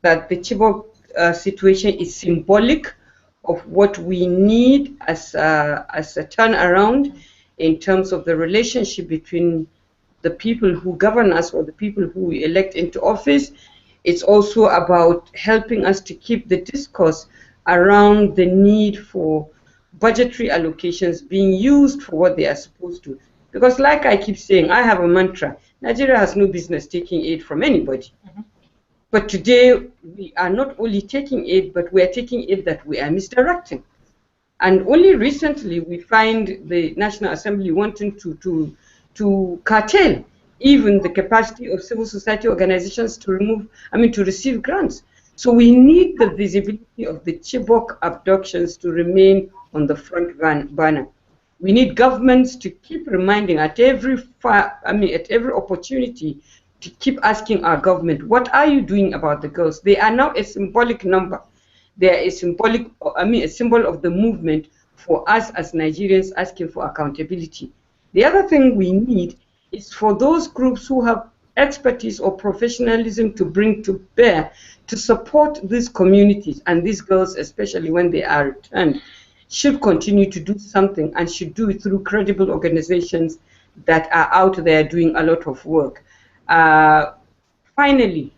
that the Chibok situation is symbolic of what we need as a turnaround in terms of the relationship between the people who govern us or the people who we elect into office. It's also about helping us to keep the discourse around the need for budgetary allocations being used for what they are supposed to. Because like I keep saying, I have a mantra, Nigeria has no business taking aid from anybody. But today, we are not only taking aid, but we are taking aid that we are misdirecting. And only recently, we find the National Assembly wanting to curtail even the capacity of civil society organizations to receive grants. So we need the visibility of the Chibok abductions to remain on the front burner. We need governments to keep reminding at every opportunity to keep asking our government, what are you doing about the girls? They are now a symbolic number. They are a symbol of the movement for us as Nigerians asking for accountability. The other thing we need is for those groups who have expertise or professionalism to bring to bear to support these communities and these girls, especially when they are returned, should continue to do something and should do it through credible organizations that are out there doing a lot of work. Finally,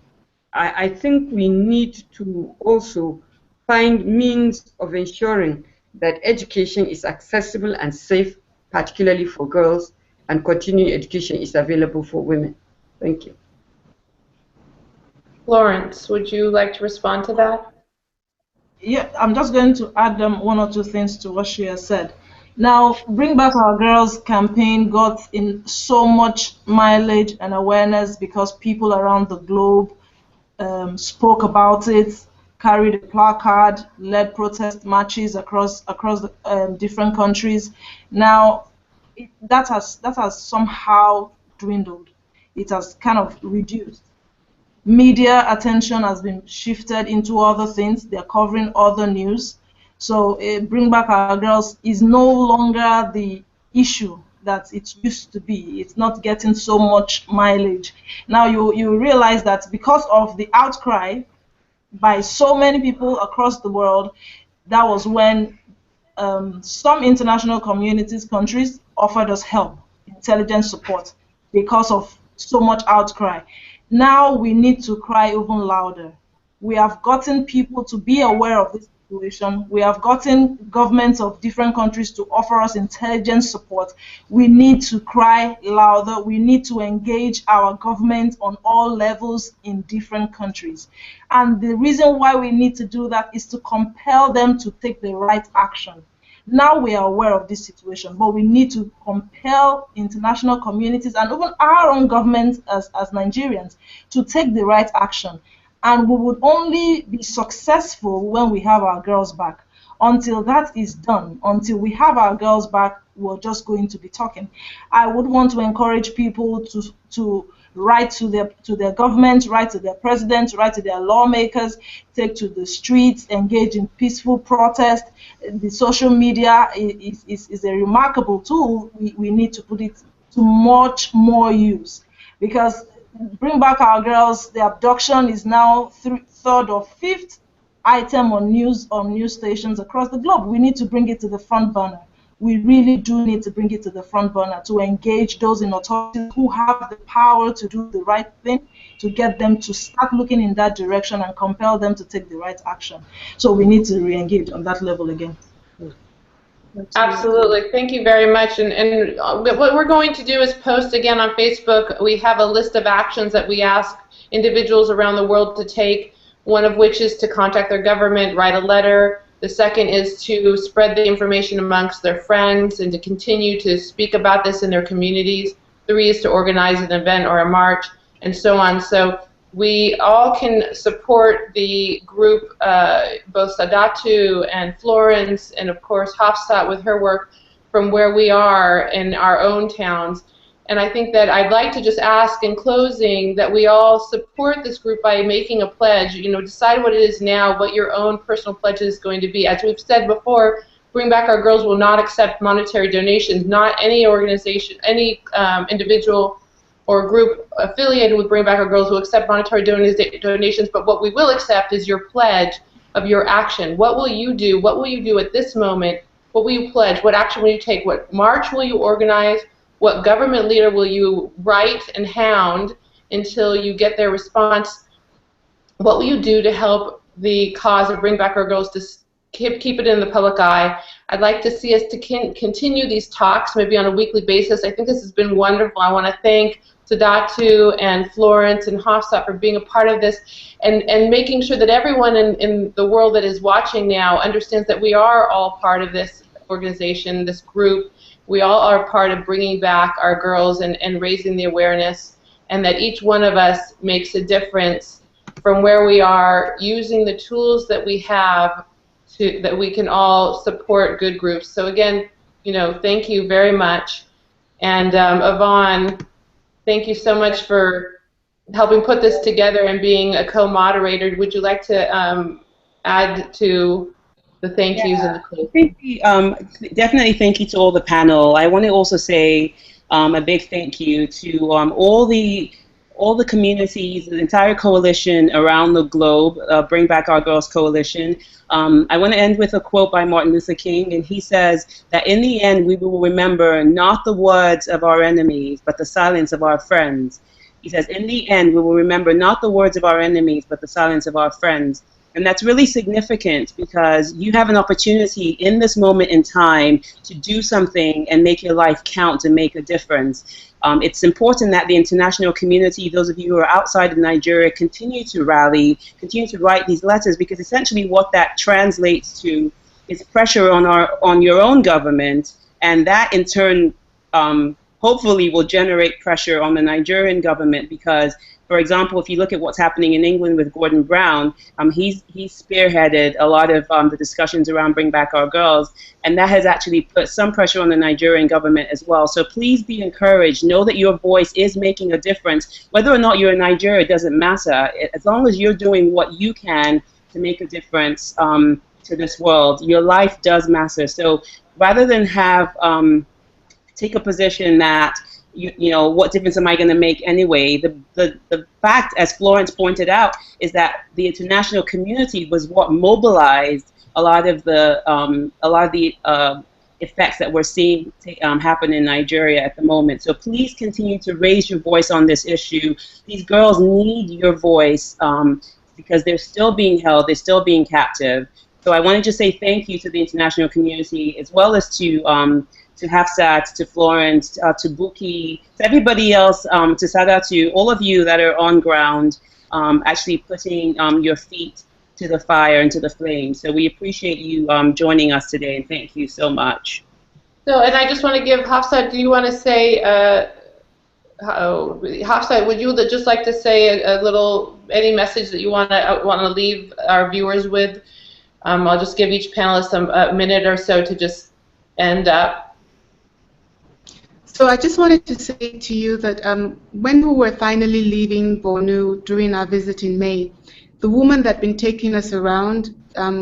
I think we need to also find means of ensuring that education is accessible and safe, particularly for girls, and continuing education is available for women. Thank you. Florence, would you like to respond to that? Yeah, I'm just going to add one or two things to what she has said. Now, Bring Back Our Girls campaign got in so much mileage and awareness because people around the globe spoke about it, carried a placard, led protest marches across the different countries. Now, that has somehow dwindled. It has kind of reduced. Media attention has been shifted into other things. They're covering other news. So Bring Back Our Girls is no longer the issue that it used to be. It's not getting so much mileage. Now you realize that because of the outcry by so many people across the world, that was when some international countries offered us help, intelligence support, because of so much outcry. Now we need to cry even louder. We have gotten people to be aware of this situation. We have gotten governments of different countries to offer us intelligence support. We need to cry louder. We need to engage our government on all levels in different countries. And the reason why we need to do that is to compel them to take the right action. Now we are aware of this situation, but we need to compel international communities and even our own government as Nigerians to take the right action. And we would only be successful when we have our girls back. Until that is done, until we have our girls back, we're just going to be talking. I would want to encourage people to write to their government, write to their president, write to their lawmakers, take to the streets, engage in peaceful protest. The social media is a remarkable tool. We need to put it to much more use, because Bring Back Our Girls, the abduction is now third or fifth item on news stations across the globe. We need to bring it to the front burner. We really do need to bring it to the front burner to engage those in authority who have the power to do the right thing, to get them to start looking in that direction and compel them to take the right action. So we need to re-engage on that level again. Absolutely. Thank you very much. And what we're going to do is post again on Facebook. We have a list of actions that we ask individuals around the world to take, one of which is to contact their government, write a letter. The second is to spread the information amongst their friends and to continue to speak about this in their communities. 3 is to organize an event or a march, and so on. So we all can support the group, both Sadatu and Florence, and of course Hafsat with her work from where we are in our own towns. And I think that I'd like to just ask in closing that we all support this group by making a pledge. You know, decide what it is now, what your own personal pledge is going to be. As we've said before, Bring Back Our Girls will not accept monetary donations. Not any organization, any individual or group affiliated with Bring Back Our Girls will accept monetary donations, but what we will accept is your pledge of your action. What will you do? What will you do at this moment? What will you pledge? What action will you take? What march will you organize? What government leader will you write and hound until you get their response? What will you do to help the cause of Bring Back Our Girls to keep it in the public eye? I'd like to see us to continue these talks maybe on a weekly basis. I think this has been wonderful. I want to thank Sadatu and Florence and Hafsat for being a part of this and making sure that everyone in the world that is watching now understands that we are all part of this organization, this group. We all are part of bringing back our girls and raising the awareness, and that each one of us makes a difference from where we are, using the tools that we have that we can all support good groups. So again, you know, thank you very much. And Yvonne, thank you so much for helping put this together and being a co-moderator. Would you like to add to the thank yous and the close? Definitely thank you to all the panel. I want to also say a big thank you to all the communities, the entire coalition around the globe, Bring Back Our Girls Coalition. I want to end with a quote by Martin Luther King, and he says that in the end we will remember not the words of our enemies, but the silence of our friends. He says, in the end we will remember not the words of our enemies, but the silence of our friends. And that's really significant because you have an opportunity in this moment in time to do something and make your life count and make a difference. It's important that the international community, those of you who are outside of Nigeria, continue to rally, continue to write these letters, because essentially what that translates to is pressure on your own government, and that in turn hopefully will generate pressure on the Nigerian government, because, for example, if you look at what's happening in England with Gordon Brown, he's spearheaded a lot of the discussions around Bring Back Our Girls, and that has actually put some pressure on the Nigerian government as well. So please be encouraged. Know that your voice is making a difference. Whether or not you're in Nigeria, it doesn't matter. As long as you're doing what you can to make a difference to this world, your life does matter. So rather than have take a position that you know, what difference am I going to make anyway? The fact, as Florence pointed out, is that the international community was what mobilized a lot of the effects that we're seeing happen in Nigeria at the moment. So please continue to raise your voice on this issue. These girls need your voice because they're still being held, they're still being captive. So I want to just say thank you to the international community, as well as to Hafsat, to Florence, to Buki, to everybody else, to Sadatu, all of you that are on ground, actually putting your feet to the fire and to the flame. So we appreciate you joining us today, and thank you so much. So, and I just want to give Hafsat, do you want to say, Hafsat, would you just like to say a little, any message that you want to leave our viewers with? I'll just give each panelist a minute or so to just end up. So I just wanted to say to you that when we were finally leaving Bornu during our visit in May, the woman that had been taking us around,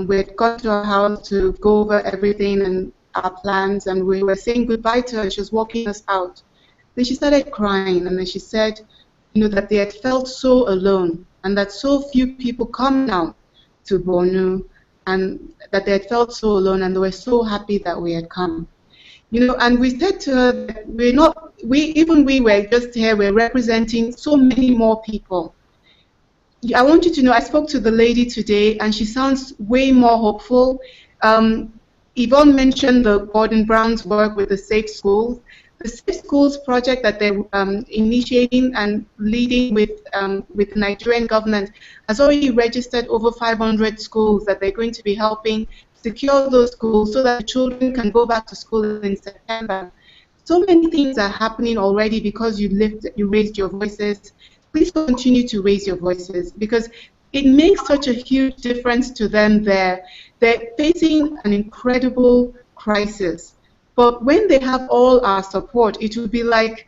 we had gone to her house to go over everything and our plans, and we were saying goodbye to her. She was walking us out. Then she started crying, and then she said, that they had felt so alone, and that so few people come now to Bornu, and that they had felt so alone, and they were so happy that we had come. And we said to her that we were just here, we're representing so many more people. I want you to know, I spoke to the lady today, and she sounds way more hopeful. Yvonne mentioned the Gordon Brown's work with the Safe Schools. The Safe Schools project that they're initiating and leading with the Nigerian government has already registered over 500 schools that they're going to be helping secure those schools so that the children can go back to school in September. So many things are happening already because you raised your voices. Please continue to raise your voices because it makes such a huge difference to them there. They're facing an incredible crisis. But when they have all our support, it will be like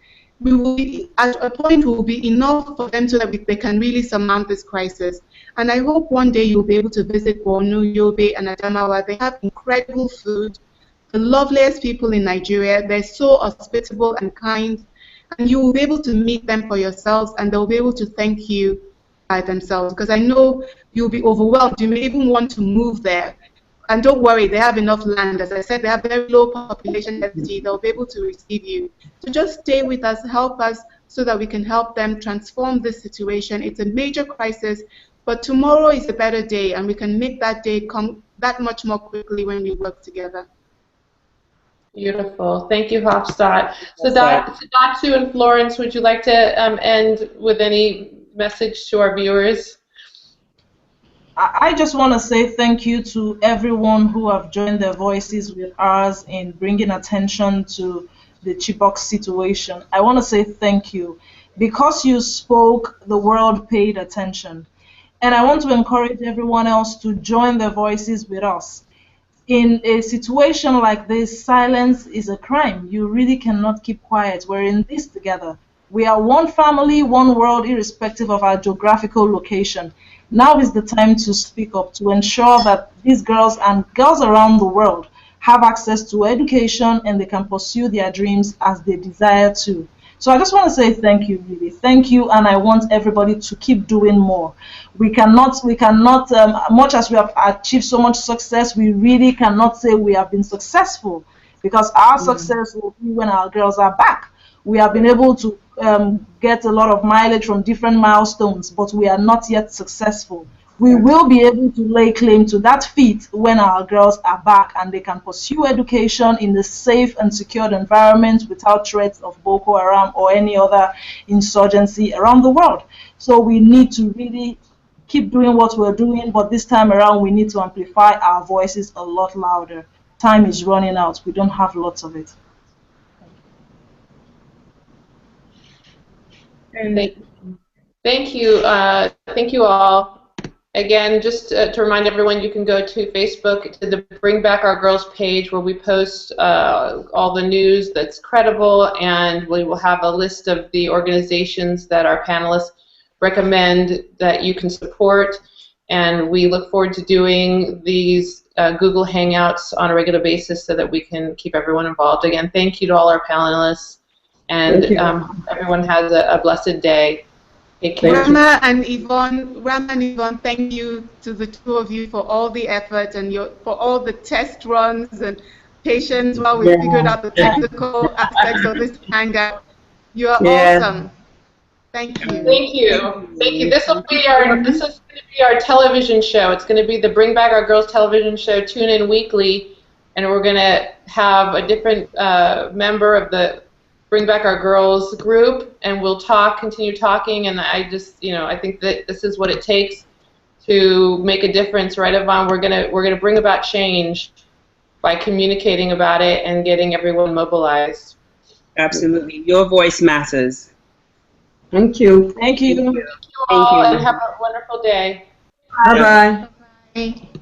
at a point will be enough for them so that they can really surmount this crisis. And I hope one day you'll be able to visit Bornu, Yobe, and Adamawa. They have incredible food, the loveliest people in Nigeria. They're so hospitable and kind. And you will be able to meet them for yourselves, and they'll be able to thank you by themselves. Because I know you'll be overwhelmed. You may even want to move there. And don't worry, they have enough land. As I said, they have very low population density. They'll be able to receive you. So just stay with us, help us, so that we can help them transform this situation. It's a major crisis, but tomorrow is a better day, and we can make that day come that much more quickly when we work together. Beautiful. Thank you, Hofstadt. So Datu and Florence, would you like to end with any message to our viewers? I just want to say thank you to everyone who have joined their voices with ours in bringing attention to the Chibok situation. I want to say thank you. Because you spoke, the world paid attention. And I want to encourage everyone else to join their voices with us. In a situation like this, silence is a crime. You really cannot keep quiet. We're in this together. We are one family, one world, irrespective of our geographical location. Now is the time to speak up, to ensure that these girls and girls around the world have access to education and they can pursue their dreams as they desire to. So I just want to say thank you, really. Thank you, and I want everybody to keep doing more. We cannot, much as we have achieved so much success, we really cannot say we have been successful, because our success will be when our girls are back. We have been able to get a lot of mileage from different milestones, but we are not yet successful. We will be able to lay claim to that feat when our girls are back and they can pursue education in a safe and secured environment without threats of Boko Haram or any other insurgency around the world. So we need to really keep doing what we're doing, but this time around we need to amplify our voices a lot louder. Time is running out. We don't have lots of it. Thank you. Thank you all. Again, just to remind everyone, you can go to Facebook to the Bring Back Our Girls page where we post all the news that's credible, and we will have a list of the organizations that our panelists recommend that you can support. And we look forward to doing these Google Hangouts on a regular basis so that we can keep everyone involved. Again, thank you to all our panelists, and everyone has a blessed day. Rama and Yvonne, thank you to the two of you for all the effort and for all the test runs and patience while we figured out the technical aspects of this hangout. You are awesome. Thank you. Thank you. Thank you. This is going to be our television show. It's going to be the Bring Back Our Girls television show. Tune in weekly, and we're going to have a different member of the Bring Back Our Girls group, and we'll continue talking, and I just, I think that this is what it takes to make a difference, right, Yvonne? We're gonna bring about change by communicating about it and getting everyone mobilized. Absolutely. Your voice matters. Thank you. Thank you. Thank you all, and have a wonderful day. Bye-bye. Bye.